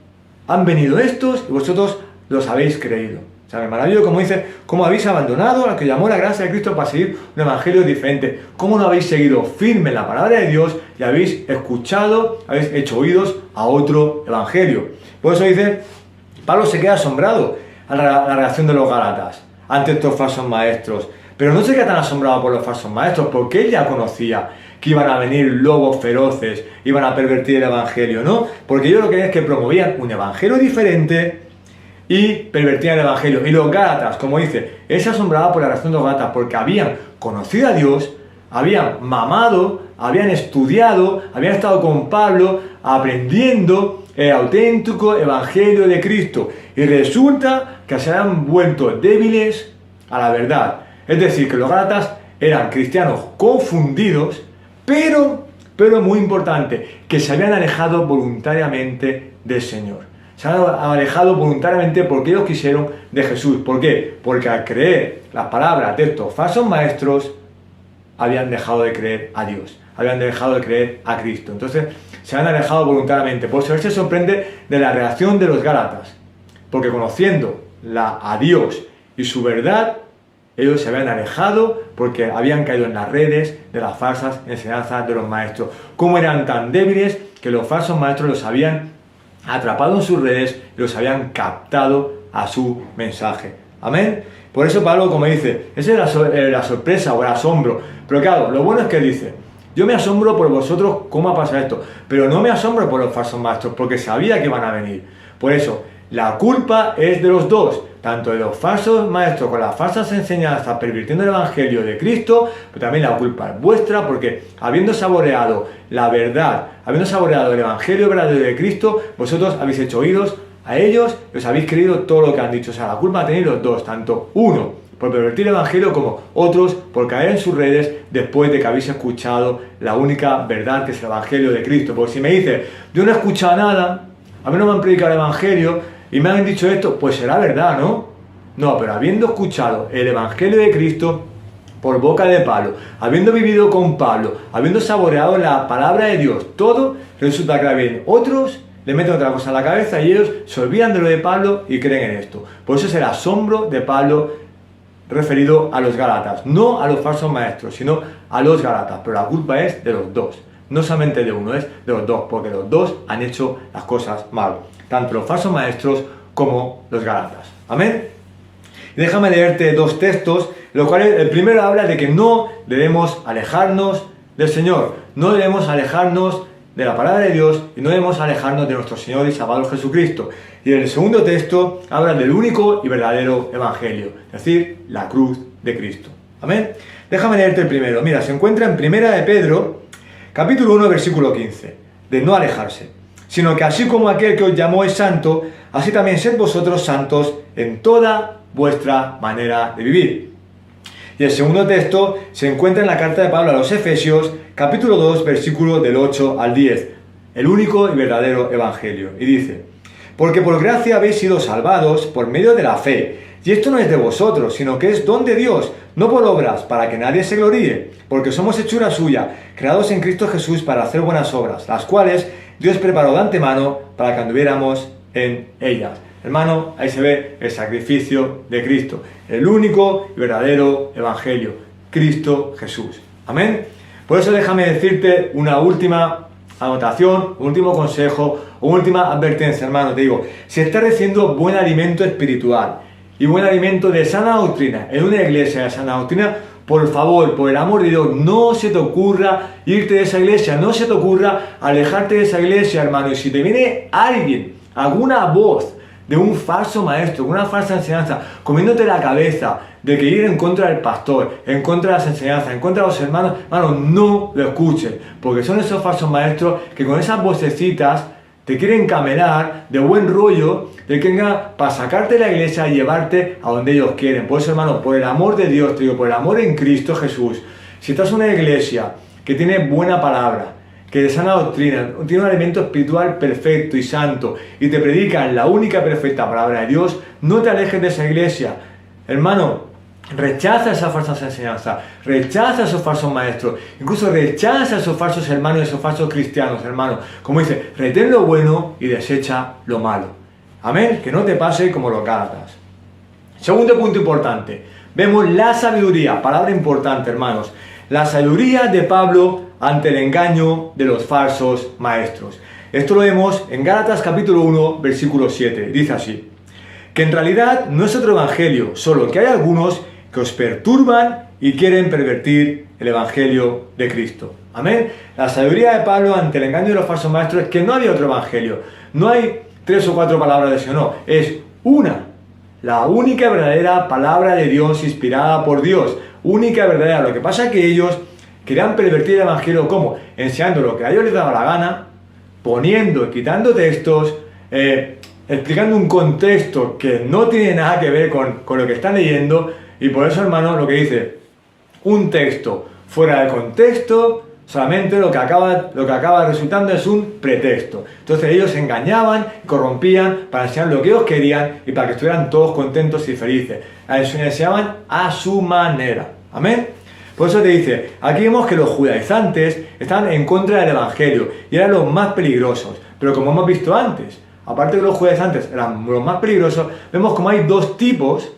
han venido estos y vosotros los habéis creído. O sea, me maravillo, como dice, cómo habéis abandonado al que llamó la gracia de Cristo para seguir un evangelio diferente. Cómo no habéis seguido firme en la palabra de Dios y habéis escuchado, habéis hecho oídos a otro evangelio. Por eso dice, Pablo se queda asombrado a la reacción de los gálatas ante estos falsos maestros. Pero no se queda tan asombrado por los falsos maestros, porque él ya conocía que iban a venir lobos feroces, iban a pervertir el evangelio, ¿no? Porque ellos lo que querían es que promovían un evangelio diferente y pervertían el evangelio. Y los gálatas, como dice, él se asombraba por la reacción de los gálatas, porque habían conocido a Dios, habían mamado, habían estudiado, habían estado con Pablo aprendiendo el auténtico evangelio de Cristo. Y resulta que se habían vuelto débiles a la verdad. Es decir, que los gálatas eran cristianos confundidos, pero muy importante, que se habían alejado voluntariamente del Señor. Se han alejado voluntariamente porque ellos quisieron de Jesús. ¿Por qué? Porque al creer las palabras de estos falsos maestros, habían dejado de creer a Dios, habían dejado de creer a Cristo. Entonces, se han alejado voluntariamente. Por eso él se sorprende de la reacción de los gálatas, porque conociendo a Dios y su verdad, ellos se habían alejado porque habían caído en las redes de las falsas enseñanzas de los maestros. Cómo eran tan débiles que los falsos maestros los habían atrapado en sus redes y los habían captado a su mensaje. Amén. Por eso Pablo, como dice, esa es la sorpresa o el asombro. Pero claro, lo bueno es que dice, yo me asombro por vosotros cómo ha pasado esto, pero no me asombro por los falsos maestros, porque sabía que iban a venir. Por eso, la culpa es de los dos, tanto de los falsos maestros con las falsas enseñanzas pervirtiendo el evangelio de Cristo, pero también la culpa es vuestra, porque habiendo saboreado la verdad, habiendo saboreado el evangelio verdadero de Cristo, vosotros habéis hecho oídos a ellos y os habéis creído todo lo que han dicho. O sea, la culpa la tenéis los dos, tanto uno por pervertir el evangelio como otros por caer en sus redes después de que habéis escuchado la única verdad que es el evangelio de Cristo. Porque si me dices, yo no he escuchado nada, a mí no me han predicado el evangelio y me han dicho esto, pues será verdad, ¿no? No, pero habiendo escuchado el evangelio de Cristo por boca de Pablo, habiendo vivido con Pablo, habiendo saboreado la palabra de Dios, todo, resulta que bien otros le meten otra cosa a la cabeza y ellos se olvidan de lo de Pablo y creen en esto. Por eso es el asombro de Pablo referido a los gálatas, no a los falsos maestros, sino a los gálatas. Pero la culpa es de los dos, no solamente de uno, es de los dos, porque los dos han hecho las cosas mal, tanto los falsos maestros como los gálatas. Amén. Y déjame leerte dos textos, los cuales el primero habla de que no debemos alejarnos del Señor, no debemos alejarnos de la palabra de Dios y no debemos alejarnos de nuestro Señor y Salvador Jesucristo. Y el segundo texto habla del único y verdadero evangelio, es decir, la cruz de Cristo. Amén. Déjame leerte el primero. Mira, se encuentra en Primera de Pedro, capítulo 1, versículo 15, de no alejarse, sino que así como aquel que os llamó es santo, así también sed vosotros santos en toda vuestra manera de vivir. Y el segundo texto se encuentra en la carta de Pablo a los Efesios, capítulo 2, versículo del 8 al 10, el único y verdadero evangelio. Y dice, porque por gracia habéis sido salvados por medio de la fe, y esto no es de vosotros, sino que es don de Dios, no por obras, para que nadie se gloríe, porque somos hechura suya, creados en Cristo Jesús para hacer buenas obras, las cuales Dios preparó de antemano para que anduviéramos en ellas. Hermano, ahí se ve el sacrificio de Cristo, el único y verdadero evangelio, Cristo Jesús. Amén. Por eso déjame decirte una última anotación, un último consejo, una última advertencia, hermano. Te digo, si estás recibiendo buen alimento espiritual y buen alimento de sana doctrina en una iglesia de sana doctrina, por favor, por el amor de Dios, no se te ocurra irte de esa iglesia, no se te ocurra alejarte de esa iglesia, hermano. Y si te viene alguien, alguna voz de un falso maestro, una falsa enseñanza, comiéndote la cabeza de que ir en contra del pastor, en contra de las enseñanzas, en contra de los hermanos, hermano, no lo escuches, porque son esos falsos maestros que con esas vocecitas te quieren camelar de buen rollo, de que venga para sacarte de la iglesia y llevarte a donde ellos quieren. Por eso, hermano, por el amor de Dios, te digo, por el amor en Cristo Jesús, si estás en una iglesia que tiene buena palabra, que de sana doctrina, tiene un alimento espiritual perfecto y santo, y te predican la única perfecta palabra de Dios, no te alejes de esa iglesia. Hermano, rechaza esas falsas enseñanzas, rechaza esos falsos maestros, incluso rechaza esos falsos hermanos, esos falsos cristianos, hermano. Como dice, retén lo bueno y desecha lo malo. Amén, que no te pase como los Gálatas. Segundo punto importante, vemos la sabiduría, palabra importante, hermanos, la sabiduría de Pablo ante el engaño de los falsos maestros. Esto lo vemos en Gálatas capítulo 1, versículo 7, dice así, que en realidad no es otro evangelio, solo que hay algunos que os perturban y quieren pervertir el evangelio de Cristo. Amén. La sabiduría de Pablo ante el engaño de los falsos maestros es que no había otro evangelio. No hay 3 o 4 palabras de eso, no. Es una. La única verdadera palabra de Dios inspirada por Dios. Única verdadera. Lo que pasa es que ellos querían pervertir el evangelio, ¿cómo? Enseñando lo que a ellos les daba la gana, poniendo, quitando textos, explicando un contexto que no tiene nada que ver con lo que están leyendo. Y por eso, hermano, lo que dice, un texto fuera de contexto, solamente lo que acaba resultando es un pretexto. Entonces ellos engañaban, corrompían para enseñar lo que ellos querían y para que estuvieran todos contentos y felices. Enseñaban a su manera. Amén. Por eso te dice, aquí vemos que los judaizantes estaban en contra del evangelio y eran los más peligrosos. Pero como hemos visto antes, aparte de que los judaizantes eran los más peligrosos, vemos como hay 2 tipos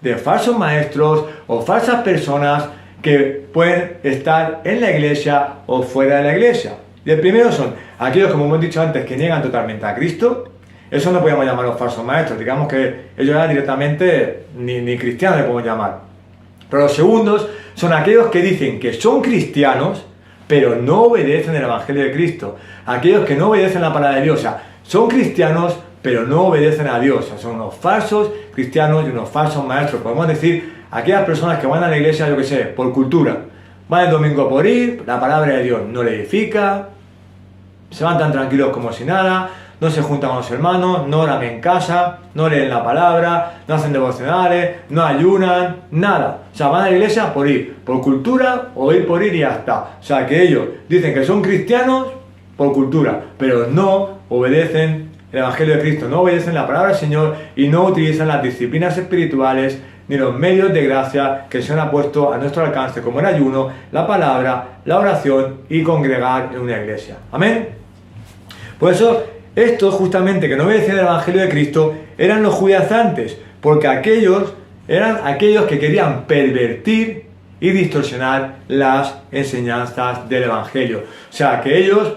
de falsos maestros o falsas personas que pueden estar en la iglesia o fuera de la iglesia. Y el primero son aquellos, como hemos dicho antes, que niegan totalmente a Cristo. Eso no podemos llamar los falsos maestros, digamos que ellos eran directamente ni cristianos le podemos llamar. Pero los segundos son aquellos que dicen que son cristianos, pero no obedecen el evangelio de Cristo. Aquellos que no obedecen la palabra de Dios, o sea, son cristianos, pero no obedecen a Dios. O sea, son unos falsos cristianos y unos falsos maestros. Podemos decir, aquellas personas que van a la iglesia, yo que sé, por cultura. Van el domingo por ir, la palabra de Dios no le edifica, se van tan tranquilos como si nada, no se juntan con los hermanos, no oran en casa, no leen la palabra, no hacen devocionales, no ayunan, nada. O sea, van a la iglesia por ir, por cultura o ir por ir y ya está. O sea, que ellos dicen que son cristianos por cultura, pero no obedecen el evangelio de Cristo, no obedecen la palabra del Señor y no utilizan las disciplinas espirituales ni los medios de gracia que el Señor ha puesto a nuestro alcance, como el ayuno, la palabra, la oración y congregar en una iglesia. Amén. Por eso, estos justamente que no obedecían el evangelio de Cristo eran los judaizantes, porque aquellos eran aquellos que querían pervertir y distorsionar las enseñanzas del evangelio. O sea, que ellos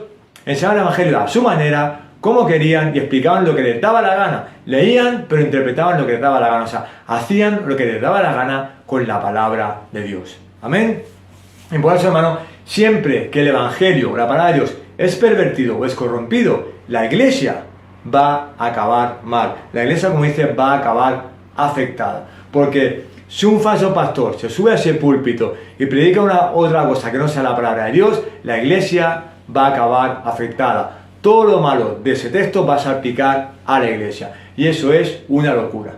enseñaban el evangelio a su manera, como querían, y explicaban lo que les daba la gana. Leían, pero interpretaban lo que les daba la gana. O sea, hacían lo que les daba la gana con la palabra de Dios. Amén. Y por eso, hermano, siempre que el evangelio, la palabra de Dios, es pervertido o es corrompido, la iglesia va a acabar mal. La iglesia, como dice, va a acabar afectada. Porque si un falso pastor se sube a ese púlpito y predica otra cosa que no sea la palabra de Dios, la iglesia va a acabar afectada. Todo lo malo de ese texto va a salpicar a la iglesia. Y eso es una locura.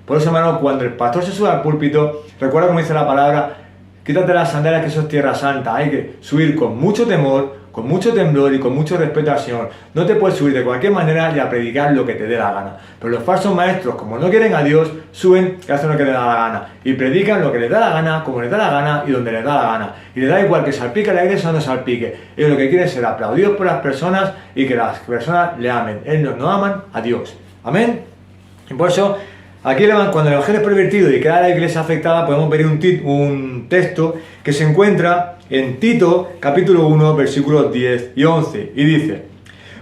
Por eso, hermano, cuando el pastor se sube al púlpito, recuerda como dice la palabra, quítate las sandalias que eso es tierra santa. Hay que subir con mucho temor, con mucho temblor y con mucho respeto al Señor. No te puedes subir de cualquier manera y a predicar lo que te dé la gana. Pero los falsos maestros, como no quieren a Dios, suben y hacen lo que les da la gana. Y predican lo que les da la gana, como les da la gana y donde les da la gana. Y les da igual que salpique la iglesia o no salpique. Ellos lo que quieren es ser aplaudidos por las personas y que las personas le amen. Ellos no aman a Dios. Amén. Y por eso, aquí cuando el evangelio es pervertido y queda la iglesia afectada, podemos ver un texto que se encuentra en Tito, capítulo 1, versículos 10 y 11, y dice: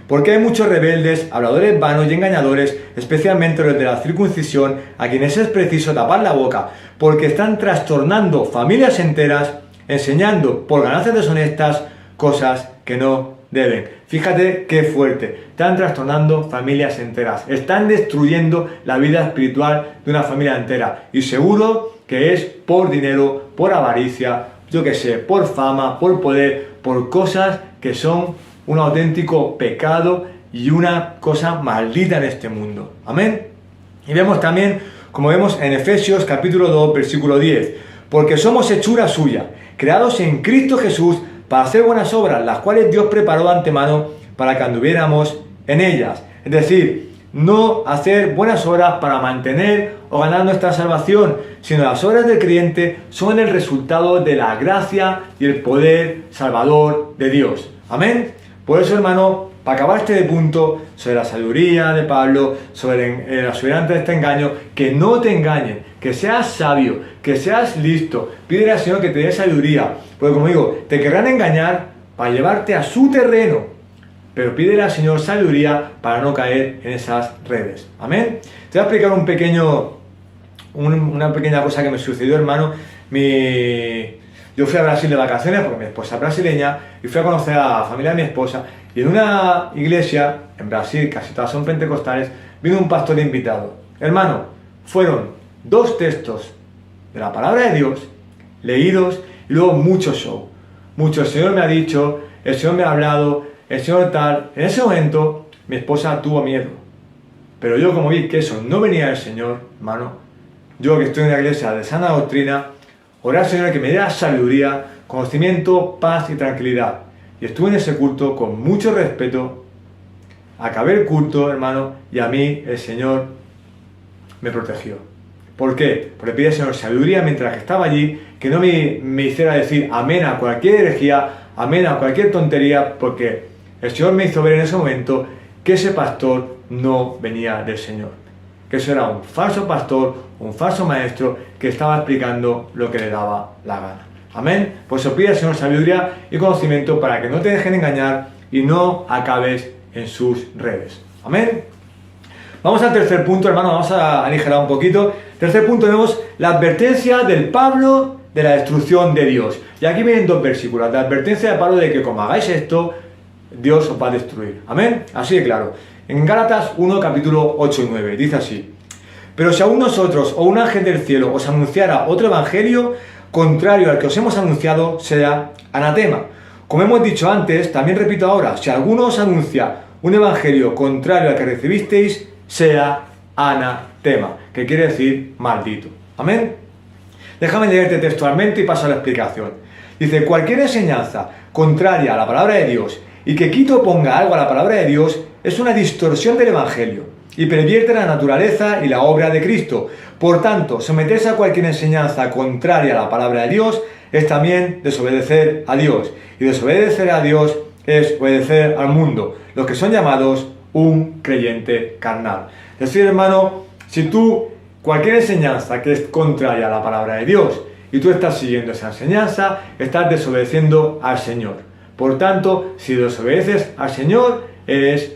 porque hay muchos rebeldes, habladores vanos y engañadores, especialmente los de la circuncisión, a quienes es preciso tapar la boca, porque están trastornando familias enteras, enseñando por ganancias deshonestas cosas que no deben. Fíjate qué fuerte. Están trastornando familias enteras. Están destruyendo la vida espiritual de una familia entera. Y seguro que es por dinero, por avaricia, yo qué sé, por fama, por poder, por cosas que son un auténtico pecado y una cosa maldita en este mundo. Amén. Y vemos también, como vemos en Efesios capítulo 2, versículo 10, porque somos hechura suya, creados en Cristo Jesús para hacer buenas obras, las cuales Dios preparó de antemano para que anduviéramos en ellas. Es decir, no hacer buenas obras para mantener o ganar nuestra salvación, sino las obras del creyente son el resultado de la gracia y el poder salvador de Dios. Amén. Por eso, hermano, para acabar este punto sobre la sabiduría de Pablo, sobre la soberanía de este engaño, que no te engañen, que seas sabio, que seas listo. Pídele al Señor que te dé sabiduría, porque como digo, te querrán engañar para llevarte a su terreno, pero pídele al Señor sabiduría para no caer en esas redes. Amén. Te voy a explicar una pequeña cosa que me sucedió, hermano. Yo fui a Brasil de vacaciones porque mi esposa es brasileña y fui a conocer a la familia de mi esposa. Y en una iglesia en Brasil, casi todas son pentecostales, vino un pastor invitado. Hermano, fueron 2 textos de la palabra de Dios leídos y luego mucho show. Mucho, el Señor me ha dicho, el Señor me ha hablado, el Señor tal. En ese momento mi esposa tuvo miedo. Pero yo, como vi que eso no venía del Señor, hermano, yo que estoy en una iglesia de sana doctrina, oré al Señor que me diera sabiduría, conocimiento, paz y tranquilidad. Y estuve en ese culto con mucho respeto. Acabé el culto, hermano, y a mí el Señor me protegió. ¿Por qué? Porque pedí al Señor sabiduría mientras que estaba allí, que no me hiciera decir amén a cualquier herejía, amén a cualquier tontería, porque el Señor me hizo ver en ese momento que ese pastor no venía del Señor. Que eso era un falso pastor, un falso maestro que estaba explicando lo que le daba la gana. Amén. Por eso pide al Señor sabiduría y conocimiento para que no te dejen engañar y no acabes en sus redes. Amén. Vamos al tercer punto, hermano. Vamos a aligerar un poquito. Tercer punto, vemos la advertencia del Pablo de la destrucción de Dios. Y aquí vienen 2 versículos. La advertencia de Pablo de que como hagáis esto, Dios os va a destruir. Amén. Así de claro. En Gálatas 1, capítulo 8 y 9, dice así: pero si aún nosotros o un ángel del cielo os anunciara otro evangelio contrario al que os hemos anunciado, sea anatema. Como hemos dicho antes, también repito ahora, si alguno os anuncia un evangelio contrario al que recibisteis, sea anatema, que quiere decir maldito. Amén. Déjame leerte textualmente y paso a la explicación. Dice: cualquier enseñanza contraria a la palabra de Dios y que quite o ponga algo a la palabra de Dios es una distorsión del evangelio y pervierte la naturaleza y la obra de Cristo. Por tanto, someterse a cualquier enseñanza contraria a la palabra de Dios es también desobedecer a Dios. Y desobedecer a Dios es obedecer al mundo, los que son llamados un creyente carnal. Es decir, hermano, si tú, cualquier enseñanza que es contraria a la palabra de Dios y tú estás siguiendo esa enseñanza, estás desobedeciendo al Señor. Por tanto, si desobedeces al Señor, eres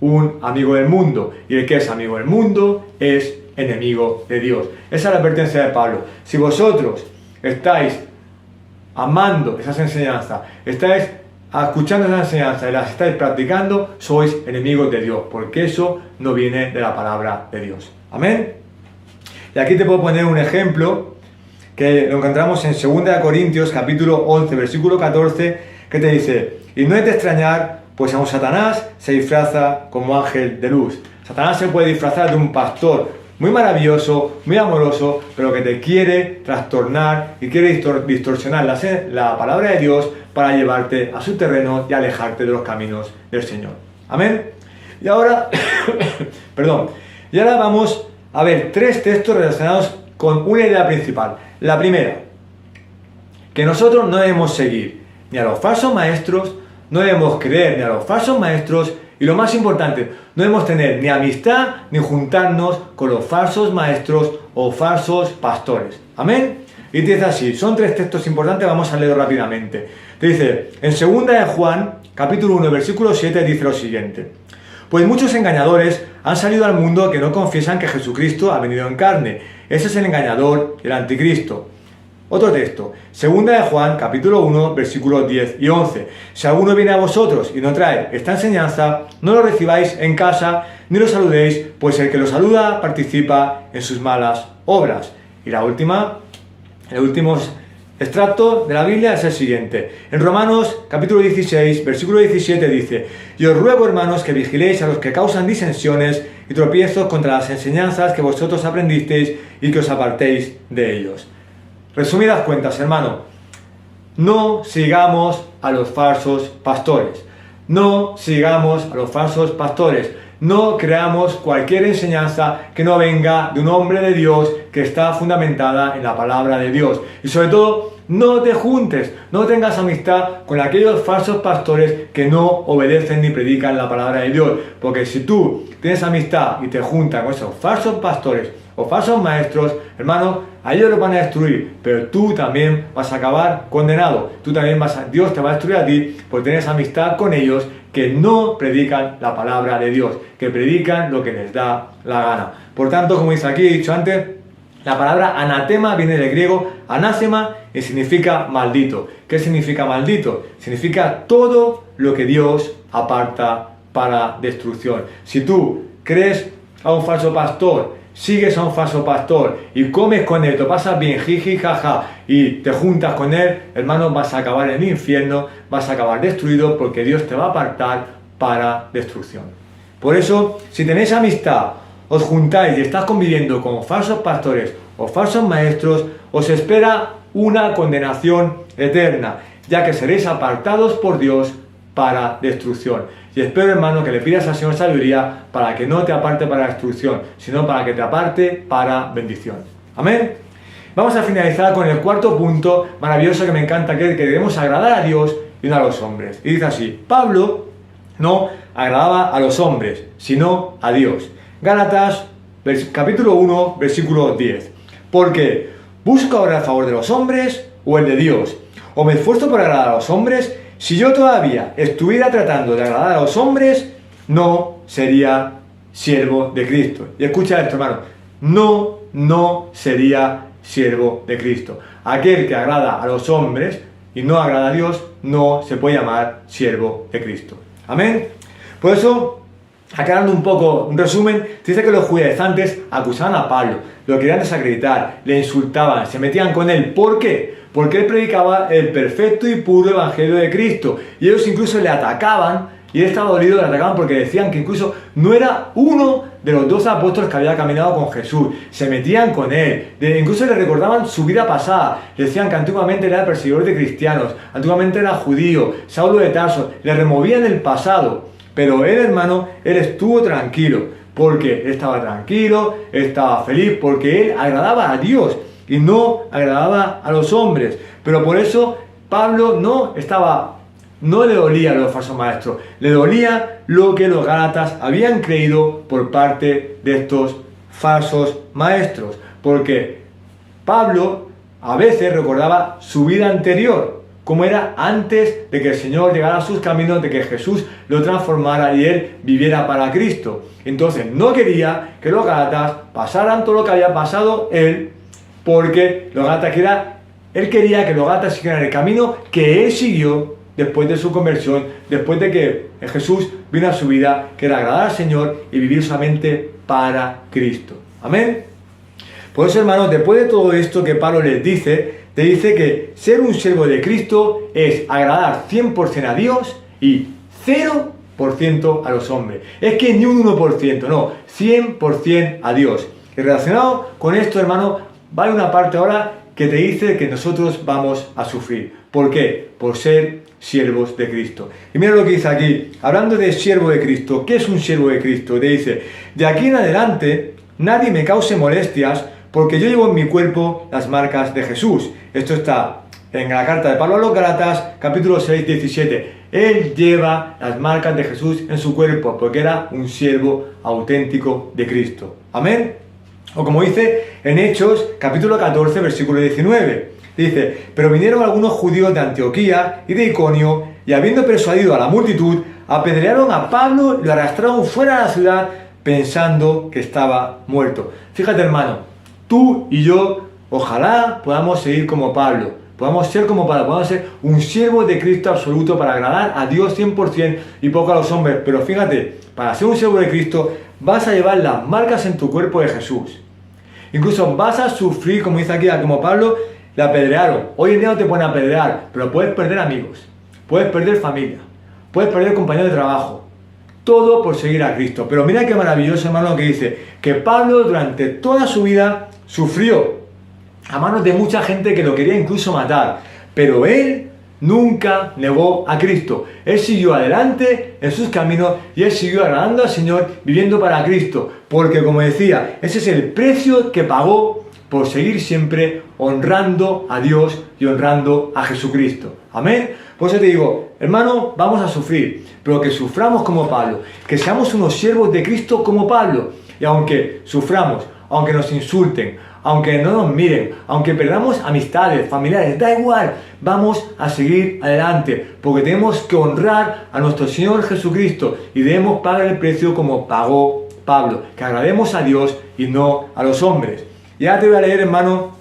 un amigo del mundo, y el que es amigo del mundo es enemigo de Dios. Esa es la advertencia de Pablo. Si vosotros estáis amando esas enseñanzas, estáis escuchando esas enseñanzas y las estáis practicando, sois enemigos de Dios, porque eso no viene de la palabra de Dios. Amén. Y aquí te puedo poner un ejemplo que lo encontramos en 2 Corintios capítulo 11 versículo 14, que te dice: y no es de extrañar, pues aun Satanás se disfraza como ángel de luz. Satanás se puede disfrazar de un pastor muy maravilloso, muy amoroso, pero que te quiere trastornar y quiere distorsionar la palabra de Dios para llevarte a su terreno y alejarte de los caminos del Señor. Amén. Y ahora, y ahora vamos a ver 3 textos relacionados con una idea principal. La primera, que nosotros no debemos seguir ni a los falsos maestros, no debemos creer ni a los falsos maestros, y lo más importante, no debemos tener ni amistad ni juntarnos con los falsos maestros o falsos pastores. Amén. Y te dice así, son 3 textos importantes, vamos a leerlo rápidamente. Te dice, en 2 de Juan, capítulo 1, versículo 7, dice lo siguiente: pues muchos engañadores han salido al mundo que no confiesan que Jesucristo ha venido en carne. Ese es el engañador, el anticristo. Otro texto, segunda de Juan, capítulo 1, versículos 10 y 11. Si alguno viene a vosotros y no trae esta enseñanza, no lo recibáis en casa, ni lo saludéis, pues el que lo saluda participa en sus malas obras. Y el último extracto de la Biblia es el siguiente. En Romanos capítulo 16, versículo 17 dice: y os ruego, hermanos, que vigiléis a los que causan disensiones y tropiezos contra las enseñanzas que vosotros aprendisteis y que os apartéis de ellos. Resumidas cuentas, hermano, no sigamos a los falsos pastores. No sigamos a los falsos pastores. No creamos cualquier enseñanza que no venga de un hombre de Dios que está fundamentada en la palabra de Dios. Y sobre todo, no te juntes, no tengas amistad con aquellos falsos pastores que no obedecen ni predican la palabra de Dios. Porque si tú tienes amistad y te juntas con esos falsos pastores o falsos maestros, hermano, a ellos los van a destruir, pero tú también vas a acabar condenado. Dios te va a destruir a ti por tener amistad con ellos que no predican la palabra de Dios, que predican lo que les da la gana. Por tanto, como dice aquí, he dicho antes, la palabra anatema viene del griego anásema y significa maldito. ¿Qué significa maldito? Significa todo lo que Dios aparta para destrucción. Si tú crees a un falso pastor, sigues a un falso pastor y comes con él, te pasas bien, jiji, jaja, y te juntas con él, hermano, vas a acabar en el infierno, vas a acabar destruido porque Dios te va a apartar para destrucción. Por eso, si tenéis amistad, os juntáis y estás conviviendo con falsos pastores o falsos maestros, os espera una condenación eterna, ya que seréis apartados por Dios para destrucción. Y espero, hermano, que le pidas al Señor sabiduría para que no te aparte para destrucción, sino para que te aparte para bendición. Amén. Vamos a finalizar con el cuarto punto maravilloso que me encanta, que debemos agradar a Dios y no a los hombres. Y dice así: Pablo no agradaba a los hombres, sino a Dios. Gálatas, capítulo 1, versículo 10. Porque ¿busco ahora el favor de los hombres o el de Dios? ¿O me esfuerzo por agradar a los hombres? Si yo todavía estuviera tratando de agradar a los hombres, no sería siervo de Cristo. Y escucha esto, hermano, no sería siervo de Cristo. Aquel que agrada a los hombres y no agrada a Dios, no se puede llamar siervo de Cristo. Amén. Por eso, aclarando un poco, un resumen, dice que los judaizantes acusaban a Pablo, lo querían desacreditar, le insultaban, se metían con él. ¿Por qué? Porque él predicaba el perfecto y puro evangelio de Cristo. Y ellos incluso le atacaban, y él estaba dolido, le atacaban porque decían que incluso no era uno de los 12 apóstoles que había caminado con Jesús. Se metían con él, incluso le recordaban su vida pasada. Le decían que antiguamente era perseguidor de cristianos, antiguamente era judío, Saulo de Tarso, le removían el pasado. Pero él, hermano, él estuvo tranquilo, porque él estaba tranquilo, él estaba feliz, porque él agradaba a Dios y no agradaba a los hombres. Pero por eso Pablo no le dolía a los falsos maestros, le dolía lo que los gálatas habían creído por parte de estos falsos maestros, porque Pablo a veces recordaba su vida anterior, como era antes de que el Señor llegara a sus caminos, de que Jesús lo transformara y él viviera para Cristo. Entonces no quería que los gálatas pasaran todo lo que había pasado él, porque él quería que los gálatas siguieran el camino que él siguió después de su conversión, después de que Jesús vino a su vida, que era agradar al Señor y vivir solamente para Cristo. Amén. Por eso, hermanos, después de todo esto que Pablo les dice, te dice que ser un siervo de Cristo es agradar 100% a Dios y 0% a los hombres. Es que ni un 1%, no, 100% a Dios. Y relacionado con esto, hermano, vale una parte ahora que te dice que nosotros vamos a sufrir. ¿Por qué? Por ser siervos de Cristo. Y mira lo que dice aquí, hablando de siervo de Cristo. ¿Qué es un siervo de Cristo? Te dice: de aquí en adelante nadie me cause molestias, porque yo llevo en mi cuerpo las marcas de Jesús. Esto está en la carta de Pablo a los Gálatas, capítulo 6, 17. Él lleva las marcas de Jesús en su cuerpo, porque era un siervo auténtico de Cristo. Amén. O como dice en Hechos, capítulo 14, versículo 19. Dice: pero vinieron algunos judíos de Antioquía y de Iconio, y habiendo persuadido a la multitud, apedrearon a Pablo y lo arrastraron fuera de la ciudad, pensando que estaba muerto. Fíjate, hermano, tú y yo Ojalá podamos seguir como Pablo, podamos ser como Pablo, podamos ser un siervo de Cristo absoluto para agradar a Dios 100% y poco a los hombres. Pero fíjate, para ser un siervo de Cristo vas a llevar las marcas en tu cuerpo de Jesús. Incluso vas a sufrir, como dice aquí, como Pablo, le apedrearon. Hoy en día no te pueden apedrear, pero puedes perder amigos, puedes perder familia, puedes perder compañeros de trabajo. Todo por seguir a Cristo. Pero mira qué maravilloso, hermano, que dice que Pablo durante toda su vida sufrió a manos de mucha gente que lo quería incluso matar. Pero él nunca negó a Cristo. Él siguió adelante en sus caminos y él siguió agradando al Señor, viviendo para Cristo. Porque, como decía, ese es el precio que pagó por seguir siempre honrando a Dios y honrando a Jesucristo. Amén. Por eso te digo, hermano, vamos a sufrir, pero que suframos como Pablo, que seamos unos siervos de Cristo como Pablo. Y aunque suframos, aunque nos insulten, aunque no nos miren, aunque perdamos amistades, familiares, da igual, vamos a seguir adelante, porque tenemos que honrar a nuestro Señor Jesucristo y debemos pagar el precio como pagó Pablo, que agrademos a Dios y no a los hombres. Y ahora te voy a leer, hermano,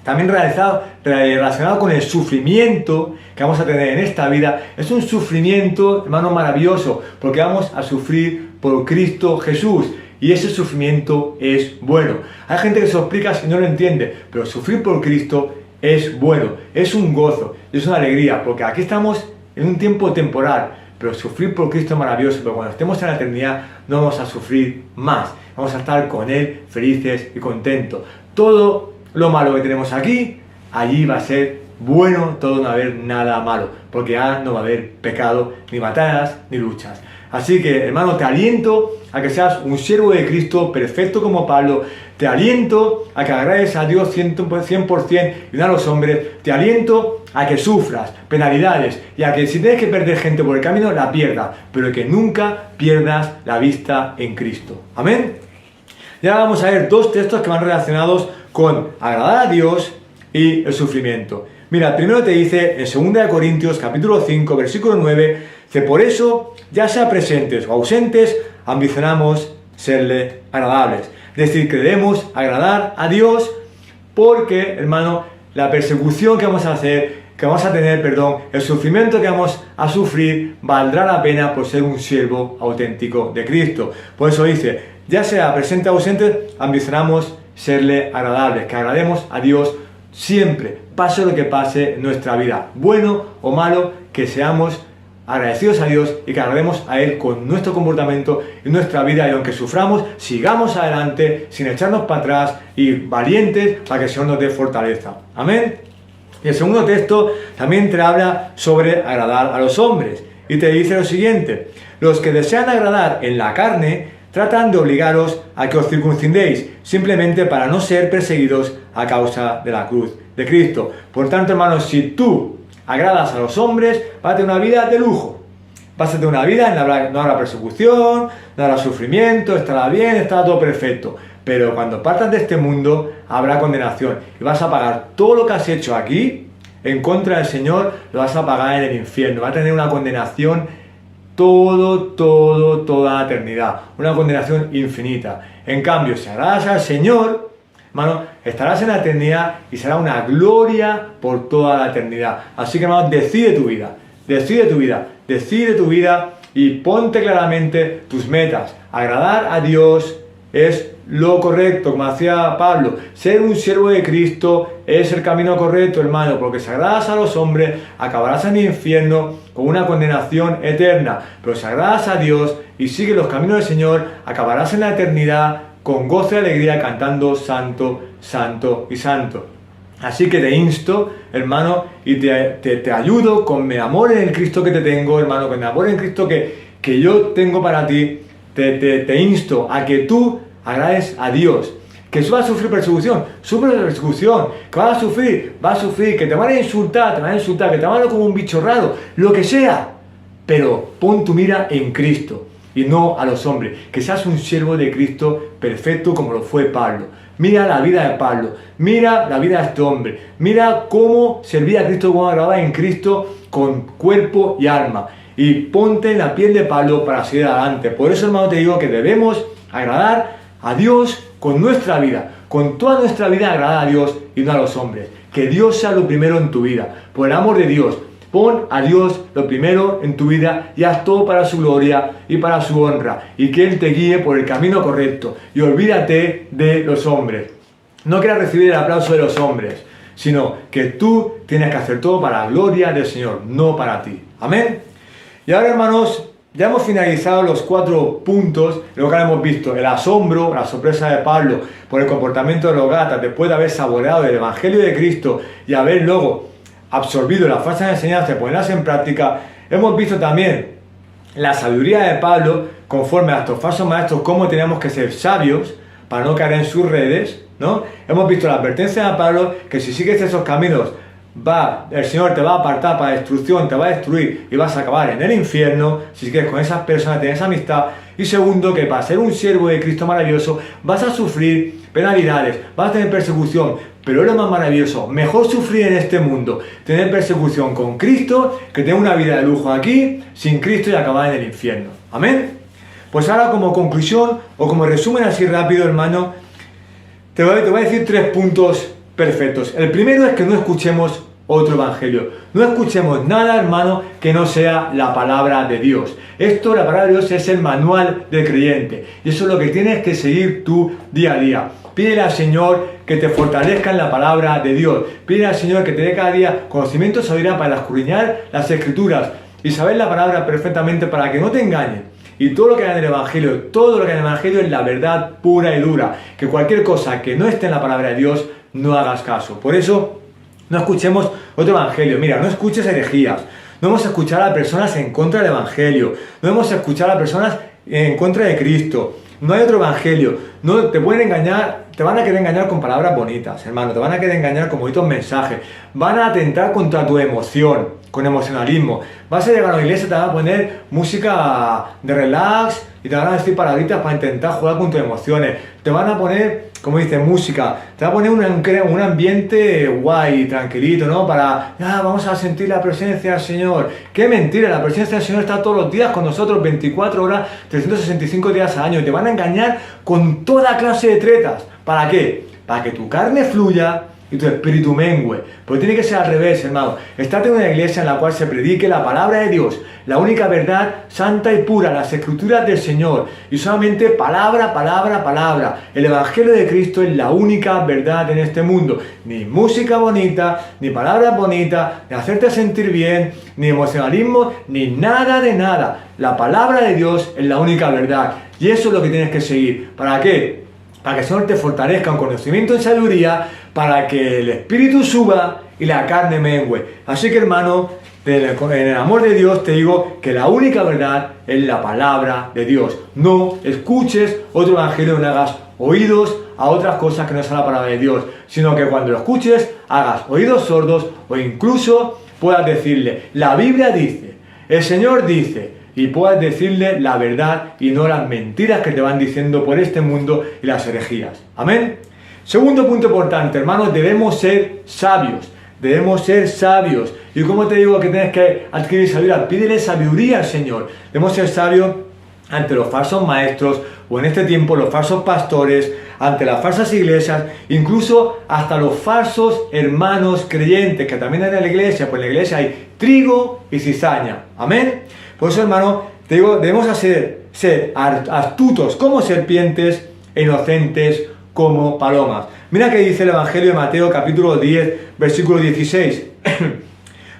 también relacionado con el sufrimiento que vamos a tener en esta vida. Es un sufrimiento, hermano, maravilloso, porque vamos a sufrir por Cristo Jesús. Y ese sufrimiento es bueno. Hay gente que se lo explica si no lo entiende, pero sufrir por Cristo es bueno, es un gozo, es una alegría, porque aquí estamos en un tiempo temporal, pero sufrir por Cristo es maravilloso, pero cuando estemos en la eternidad no vamos a sufrir más, vamos a estar con Él felices y contentos. Todo lo malo que tenemos aquí, allí va a ser bueno, todo no va a haber nada malo, porque ya no va a haber pecado, ni batallas, ni luchas. Así que, hermano, te aliento a que seas un siervo de Cristo perfecto como Pablo. Te aliento a que agrades a Dios 100% y no a los hombres. Te aliento a que sufras penalidades y a que si tienes que perder gente por el camino, la pierdas, pero que nunca pierdas la vista en Cristo. Amén. Y ahora vamos a ver dos textos que van relacionados con agradar a Dios y el sufrimiento. Mira, primero te dice en 2 Corintios capítulo 5, versículo 9, que por eso, ya sea presentes o ausentes, ambicionamos serle agradables. Es decir, que debemos agradar a Dios porque, hermano, la persecución que vamos a tener, el sufrimiento que vamos a sufrir, valdrá la pena por ser un siervo auténtico de Cristo. Por eso dice, ya sea presente o ausente, ambicionamos serle agradables, que agrademos a Dios siempre, pase lo que pase en nuestra vida, bueno o malo, que seamos agradecidos a Dios y que agrademos a Él con nuestro comportamiento y nuestra vida, y aunque suframos, sigamos adelante sin echarnos para atrás y valientes para que el Señor nos dé fortaleza. Amén. Y el segundo texto también te habla sobre agradar a los hombres y te dice lo siguiente: los que desean agradar en la carne tratan de obligaros a que os circuncidéis simplemente para no ser perseguidos a causa de la cruz de Cristo. Por tanto, hermanos, si tú agradas a los hombres, vas a tener una vida de lujo. Vas a tener una vida en la que no habrá persecución, no habrá sufrimiento, estará bien, estará todo perfecto. Pero cuando partas de este mundo, habrá condenación. Y vas a pagar todo lo que has hecho aquí, en contra del Señor, lo vas a pagar en el infierno. Vas a tener una condenación toda la eternidad. Una condenación infinita. En cambio, si agradas al Señor, hermano, estarás en la eternidad y será una gloria por toda la eternidad. Así que, hermano, decide tu vida y ponte claramente tus metas. Agradar a Dios es lo correcto, como hacía Pablo. Ser un siervo de Cristo es el camino correcto, hermano, porque si agradas a los hombres, acabarás en el infierno con una condenación eterna. Pero si agradas a Dios y sigues los caminos del Señor, acabarás en la eternidad con gozo y alegría cantando santo, santo y santo. Así que te insto, hermano, y te ayudo con mi amor en el Cristo que te tengo, hermano, con el amor en Cristo que yo tengo para ti. Te insto a que tú agrades a Dios. Que vas a sufrir persecución, sufre persecución. Que vas a sufrir, que te van a insultar, que te van a ver como un bicho raro, lo que sea. Pero pon tu mira en Cristo y no a los hombres, que seas un siervo de Cristo perfecto como lo fue Pablo. Mira la vida de Pablo, mira la vida de este hombre, mira cómo servía a Cristo, cómo agradaba en Cristo con cuerpo y alma, y ponte en la piel de Pablo para seguir adelante. Por eso, hermano, te digo que debemos agradar a Dios con nuestra vida, con toda nuestra vida agradar a Dios y no a los hombres. Que Dios sea lo primero en tu vida, por el amor de Dios. Pon a Dios lo primero en tu vida y haz todo para su gloria y para su honra, y que Él te guíe por el camino correcto, y olvídate de los hombres. No quieras recibir el aplauso de los hombres, sino que tú tienes que hacer todo para la gloria del Señor, no para ti. Amén. Y ahora, hermanos, ya hemos finalizado los 4 puntos, lo que hemos visto: el asombro, la sorpresa de Pablo por el comportamiento de los Gálatas después de haber saboreado el Evangelio de Cristo y haber luego absorbido las falsas enseñanzas y ponerlas en práctica. Hemos visto también la sabiduría de Pablo conforme a estos falsos maestros, cómo tenemos que ser sabios para no caer en sus redes, ¿no? Hemos visto la advertencia de Pablo que si sigues esos caminos, el Señor te va a apartar para destrucción, te va a destruir y vas a acabar en el infierno si sigues con esas personas, tienes amistad. Y segundo, que para ser un siervo de Cristo maravilloso vas a sufrir penalidades, vas a tener persecución, pero es lo más maravilloso: mejor sufrir en este mundo, tener persecución con Cristo, que tener una vida de lujo aquí, sin Cristo, y acabar en el infierno. Amén. Pues ahora, como conclusión o como resumen así rápido, hermano, te voy a decir 3 puntos perfectos. El primero es que no escuchemos otro evangelio. No escuchemos nada, hermano, que no sea la palabra de Dios. Esto, la palabra de Dios, es el manual del creyente. Y eso es lo que tienes que seguir tú día a día. Pídele al Señor que te fortalezca en la palabra de Dios. Pídele al Señor que te dé cada día conocimiento y sabiduría para escudriñar las Escrituras y saber la palabra perfectamente para que no te engañen. Y todo lo que hay en el Evangelio, todo lo que hay en el Evangelio es la verdad pura y dura. Que cualquier cosa que no esté en la palabra de Dios, no hagas caso. Por eso, no escuchemos otro evangelio. Mira, no escuches herejías. No vamos a escuchar a personas en contra del evangelio. No vamos a escuchar a personas en contra de Cristo. No hay otro evangelio. No te pueden engañar, te van a querer engañar con palabras bonitas, hermano. Te van a querer engañar con bonitos mensajes. Van a atentar contra tu emoción, con emocionalismo. Vas a llegar a la iglesia, te van a poner música de relax y te van a decir palabritas para intentar jugar con tus emociones. Te van a poner, como dice, música. Te va a poner un ambiente guay, tranquilito, ¿no? Para, vamos a sentir la presencia del Señor. ¡Qué mentira! La presencia del Señor está todos los días con nosotros, 24 horas, 365 días al año. Y te van a engañar con toda clase de tretas. ¿Para qué? Para que tu carne fluya y tu espíritu mengue. Pero tiene que ser al revés, hermano. Estate en una iglesia en la cual se predique la palabra de Dios, la única verdad santa y pura, las Escrituras del Señor, y solamente palabra, palabra, palabra. El Evangelio de Cristo es la única verdad en este mundo. Ni música bonita, ni palabras bonitas, ni hacerte sentir bien, ni emocionalismo, ni nada de nada. La palabra de Dios es la única verdad, y eso es lo que tienes que seguir. ¿Para qué? Para que el Señor te fortalezca en conocimiento y sabiduría, para que el espíritu suba y la carne mengue. Así que, hermano, en el amor de Dios te digo que la única verdad es la palabra de Dios. No escuches otro evangelio, no hagas oídos a otras cosas que no sean la palabra de Dios, sino que cuando lo escuches hagas oídos sordos, o incluso puedas decirle: la Biblia dice, el Señor dice, y puedas decirle la verdad y no las mentiras que te van diciendo por este mundo y las herejías. Amén. Segundo punto importante, hermanos, debemos ser sabios. Debemos ser sabios. ¿Y cómo te digo que tienes que adquirir sabiduría? Pídele sabiduría al Señor. Debemos ser sabios ante los falsos maestros, o en este tiempo los falsos pastores, ante las falsas iglesias, incluso hasta los falsos hermanos creyentes que también hay en la iglesia. Pues en la iglesia hay trigo y cizaña. Amén. Por eso, hermano, te digo, debemos ser astutos como serpientes e inocentes como palomas. Mira que dice el Evangelio de Mateo, capítulo 10, versículo 16.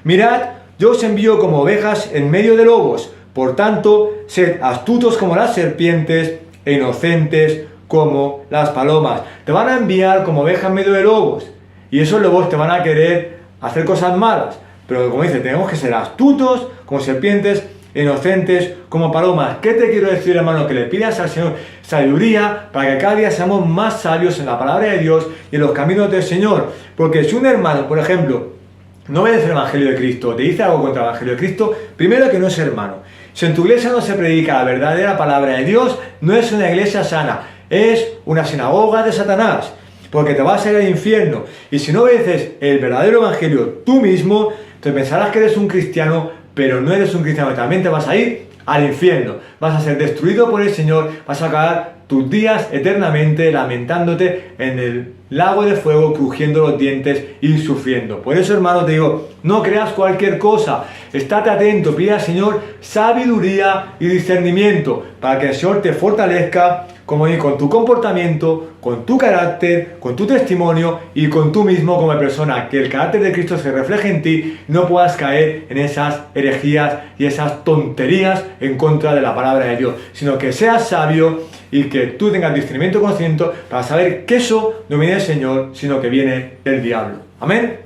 Mirad, yo os envío como ovejas en medio de lobos. Por tanto, sed astutos como las serpientes e inocentes como las palomas. Te van a enviar como ovejas en medio de lobos. Y esos lobos te van a querer hacer cosas malas. Pero como dice, tenemos que ser astutos como serpientes, inocentes como palomas. ¿Qué te quiero decir, hermano? Que le pidas al Señor sabiduría para que cada día seamos más sabios en la palabra de Dios y en los caminos del Señor. Porque si un hermano, por ejemplo, no obedece el Evangelio de Cristo, te dice algo contra el Evangelio de Cristo, primero que no es hermano. Si en tu iglesia no se predica la verdadera palabra de Dios, no es una iglesia sana, es una sinagoga de Satanás, porque te vas a ir al infierno. Y si no obedeces el verdadero Evangelio tú mismo, te pensarás que eres un cristiano, pero no eres un cristiano, también te vas a ir al infierno. Vas a ser destruido por el Señor, vas a acabar tus días eternamente lamentándote en el lago de fuego, crujiendo los dientes y sufriendo. Por eso, hermano, te digo, no creas cualquier cosa, estate atento, pide al Señor sabiduría y discernimiento para que el Señor te fortalezca, como digo, con tu comportamiento, con tu carácter, con tu testimonio y con tú mismo como persona, que el carácter de Cristo se refleje en ti, no puedas caer en esas herejías y esas tonterías en contra de la palabra de Dios, sino que seas sabio y que tú tengas discernimiento y conocimiento para saber que eso no viene del Señor, sino que viene del diablo. Amén.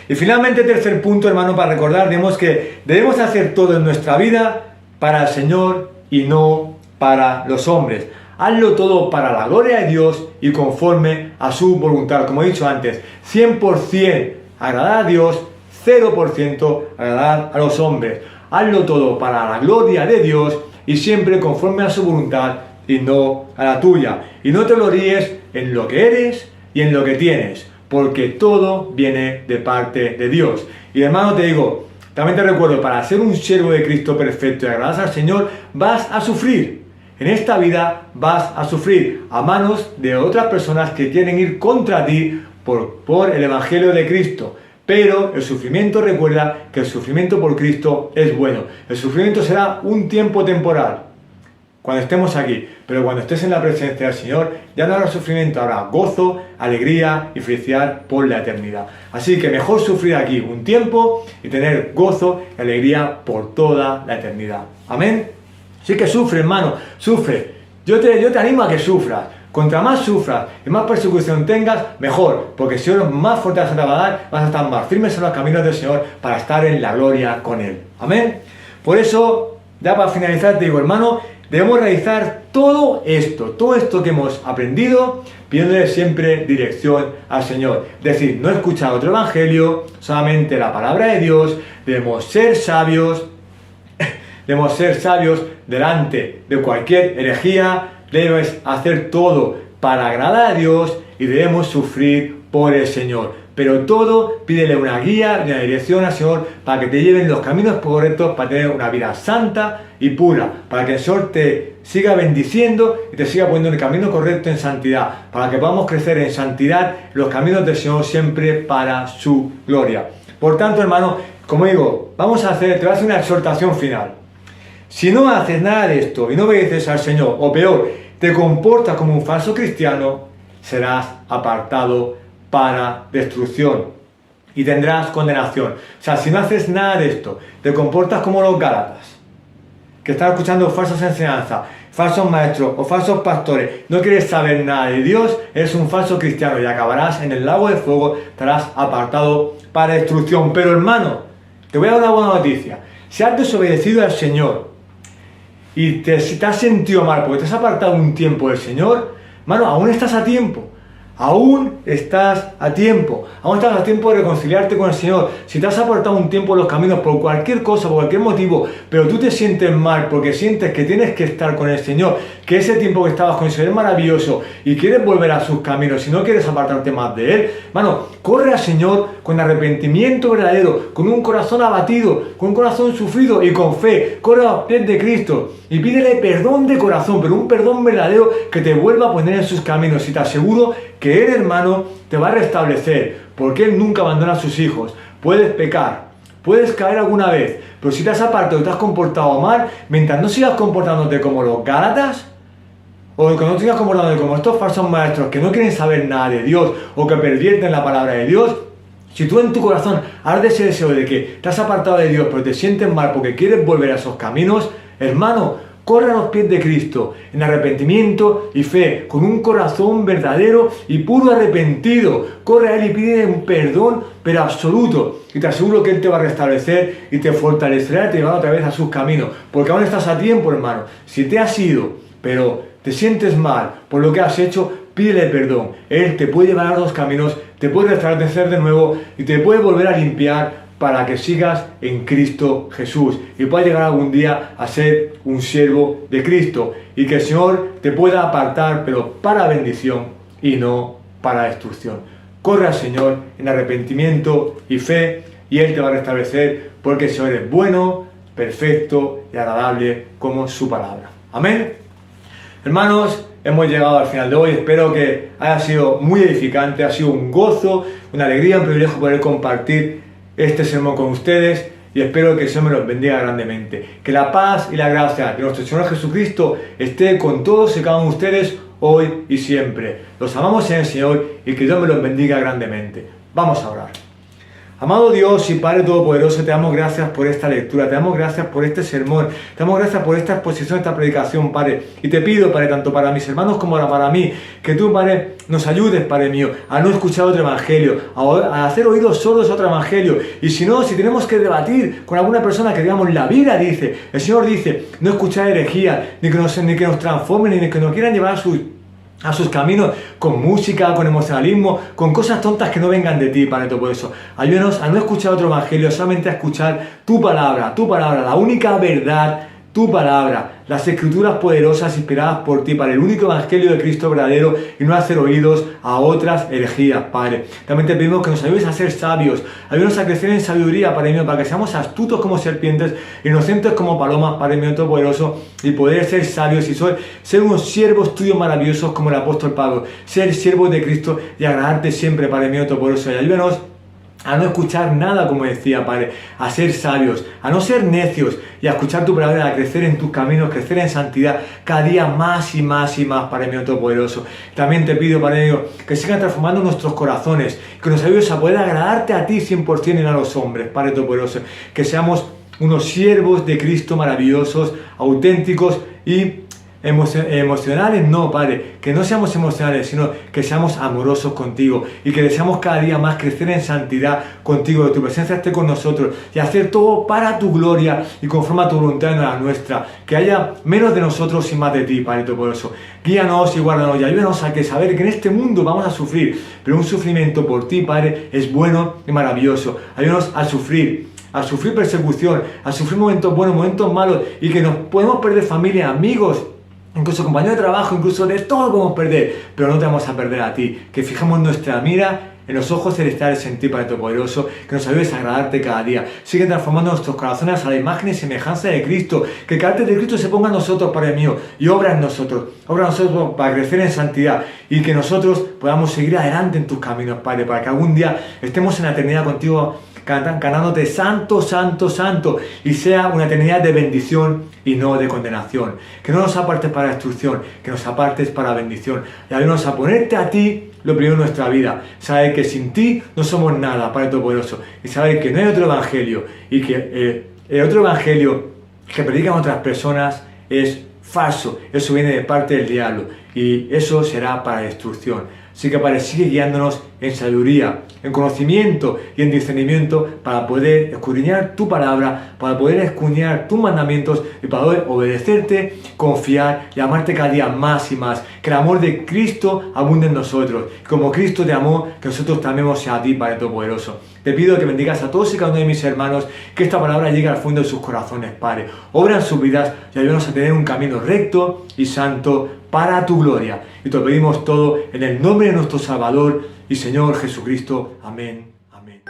Y finalmente, tercer punto, hermano, para recordar, debemos hacer todo en nuestra vida para el Señor y no para los hombres. Hazlo todo para la gloria de Dios y conforme a su voluntad. Como he dicho antes, 100% agradar a Dios, 0% agradar a los hombres. Hazlo todo para la gloria de Dios y siempre conforme a su voluntad y no a la tuya. Y no te gloríes en lo que eres y en lo que tienes, porque todo viene de parte de Dios. Y hermano, te digo, también te recuerdo, para ser un siervo de Cristo perfecto y agradar al Señor, vas a sufrir. En esta vida vas a sufrir a manos de otras personas que quieren ir contra ti por el Evangelio de Cristo. Pero el sufrimiento, recuerda que el sufrimiento por Cristo es bueno. El sufrimiento será un tiempo temporal, cuando estemos aquí. Pero cuando estés en la presencia del Señor, ya no habrá sufrimiento, habrá gozo, alegría y felicidad por la eternidad. Así que mejor sufrir aquí un tiempo y tener gozo y alegría por toda la eternidad. Amén. Así que sufre, hermano, sufre. Yo te animo a que sufras. Contra más sufras y más persecución tengas, mejor. Porque el Señor más fortaleza te va a dar, vas a estar más firmes en los caminos del Señor para estar en la gloria con Él. Amén. Por eso, ya para finalizar, te digo, hermano, debemos realizar todo esto que hemos aprendido, pidiéndole siempre dirección al Señor. Es decir, no escuchar otro evangelio, solamente la palabra de Dios. Debemos ser sabios delante de cualquier herejía. Debes hacer todo para agradar a Dios y debemos sufrir por el Señor. Pero todo, pídele una guía y una dirección al Señor para que te lleven los caminos correctos para tener una vida santa y pura, para que el Señor te siga bendiciendo y te siga poniendo en el camino correcto en santidad, para que podamos crecer en santidad, los caminos del Señor siempre para su gloria. Por tanto, hermano, como digo, te voy a hacer una exhortación final. Si no haces nada de esto y no obedeces al Señor, o peor, te comportas como un falso cristiano, serás apartado para destrucción y tendrás condenación. O sea, si no haces nada de esto, te comportas como los Gálatas, que están escuchando falsas enseñanzas, falsos maestros o falsos pastores, no quieres saber nada de Dios, eres un falso cristiano y acabarás en el lago de fuego, estarás apartado para destrucción. Pero hermano, te voy a dar una buena noticia. Si has desobedecido al Señor y si te has sentido mal porque te has apartado un tiempo del Señor, hermano, aún estás a tiempo. Aún estás a tiempo de reconciliarte con el Señor. Si te has apartado un tiempo de los caminos por cualquier cosa, por cualquier motivo, pero tú te sientes mal porque sientes que tienes que estar con el Señor, que ese tiempo que estabas con el Señor es maravilloso y quieres volver a sus caminos, si no quieres apartarte más de Él, hermano, corre al Señor con arrepentimiento verdadero, con un corazón abatido, con un corazón sufrido y con fe. Corre a los pies de Cristo y pídele perdón de corazón, pero un perdón verdadero que te vuelva a poner en sus caminos. Y te aseguro que Él, hermano, te va a restablecer, porque Él nunca abandona a sus hijos. Puedes pecar, puedes caer alguna vez, pero si te has apartado y te has comportado mal, mientras no sigas comportándote como los Gálatas, o que no sigas comportándote como estos falsos maestros que no quieren saber nada de Dios, o que pervierten la palabra de Dios, si tú en tu corazón ardes ese deseo de que te has apartado de Dios, pero te sientes mal porque quieres volver a esos caminos, hermano, corre a los pies de Cristo en arrepentimiento y fe, con un corazón verdadero y puro arrepentido. Corre a Él y pide un perdón, pero absoluto. Y te aseguro que Él te va a restablecer y te fortalecerá y te llevará otra vez a sus caminos. Porque aún estás a tiempo, hermano. Si te has ido, pero te sientes mal por lo que has hecho, pídele perdón. Él te puede llevar a los caminos, te puede restablecer de nuevo y te puede volver a limpiar para que sigas en Cristo Jesús y puedas llegar algún día a ser un siervo de Cristo y que el Señor te pueda apartar, pero para bendición y no para destrucción. Corre al Señor en arrepentimiento y fe y Él te va a restablecer, porque el Señor es bueno, perfecto y agradable como su palabra. Amén. Hermanos, hemos llegado al final de hoy. Espero que haya sido muy edificante, ha sido un gozo, una alegría, un privilegio poder compartir este sermón con ustedes y espero que el Señor me los bendiga grandemente. Que la paz y la gracia de nuestro Señor Jesucristo esté con todos y cada uno de ustedes hoy y siempre. Los amamos en el Señor y que Dios me los bendiga grandemente. Vamos a orar. Amado Dios y Padre Todopoderoso, te damos gracias por esta lectura, te damos gracias por este sermón, te damos gracias por esta exposición, esta predicación, Padre. Y te pido, Padre, tanto para mis hermanos como para mí, que tú, Padre, nos ayudes, Padre mío, a no escuchar otro evangelio, a hacer oídos sordos a otro evangelio. Y si no, si tenemos que debatir con alguna persona que, digamos, la Biblia dice, el Señor dice, no escuchar herejía, ni que nos transformen, ni que nos quieran llevar a sus caminos con música, con emocionalismo, con cosas tontas que no vengan de ti, Padre Todopoderoso. Ayúdanos a no escuchar otro evangelio, solamente a escuchar tu palabra, la única verdad, tu palabra, las escrituras poderosas inspiradas por ti, Padre, el único evangelio de Cristo verdadero y no hacer oídos a otras herejías, Padre. También te pedimos que nos ayudes a ser sabios, ayúdanos a crecer en sabiduría, Padre mío, para que seamos astutos como serpientes, inocentes como palomas, Padre mío Todopoderoso, y poder ser sabios y ser unos siervos tuyos maravillosos como el apóstol Pablo, ser siervos de Cristo y agradarte siempre, Padre mío Todopoderoso, y ayúdanos a no escuchar nada, como decía, Padre, a ser sabios, a no ser necios y a escuchar tu palabra, a crecer en tus caminos, crecer en santidad cada día más y más y más, Padre mío Todopoderoso. También te pido, Padre mío, que sigan transformando nuestros corazones, que nos ayudes a poder agradarte a ti 100% y no a los hombres, Padre Todopoderoso, que seamos unos siervos de Cristo maravillosos, auténticos y emocionales, no, Padre, que no seamos emocionales, sino que seamos amorosos contigo y que deseamos cada día más crecer en santidad contigo, que tu presencia esté con nosotros y hacer todo para tu gloria y conforme a tu voluntad y no a la nuestra, que haya menos de nosotros y más de ti, Padre Todopoderoso. Guíanos y guárdanos y ayúdanos a saber que en este mundo vamos a sufrir, pero un sufrimiento por ti, Padre, es bueno y maravilloso. Ayúdanos a sufrir persecución, a sufrir momentos buenos, momentos malos y que nos podemos perder familia, amigos, incluso compañeros de trabajo, incluso de todo podemos perder, pero no te vamos a perder a ti. Que fijamos nuestra mira en los ojos celestiales en ti, Padre Todopoderoso, que nos ayudes a agradarte cada día. Sigue transformando nuestros corazones a la imagen y semejanza de Cristo. Que el carácter de Cristo se ponga en nosotros, Padre mío, y obra en nosotros para crecer en santidad y que nosotros podamos seguir adelante en tus caminos, Padre, para que algún día estemos en la eternidad contigo cantándote santo, santo, santo, y sea una eternidad de bendición y no de condenación. Que no nos apartes para destrucción, que nos apartes para bendición. Y ayúdanos a ponerte a ti lo primero en nuestra vida. Saber que sin ti no somos nada, Padre Todopoderoso. Y saber que no hay otro evangelio y que el otro evangelio que predican otras personas es falso. Eso viene de parte del diablo y eso será para destrucción. Así que, Padre, sigue guiándonos en sabiduría, en conocimiento y en discernimiento para poder escudriñar tu palabra, para poder escudriñar tus mandamientos y para poder obedecerte, confiar y amarte cada día más y más. Que el amor de Cristo abunde en nosotros. Como Cristo te amó, que nosotros te amemos a ti, Padre Todopoderoso. Te pido que bendigas a todos y cada uno de mis hermanos, que esta palabra llegue al fondo de sus corazones, Padre. Obra en sus vidas y ayúdanos a tener un camino recto y santo para tu gloria. Y te lo pedimos todo en el nombre de nuestro Salvador y Señor Jesucristo. Amén. Amén.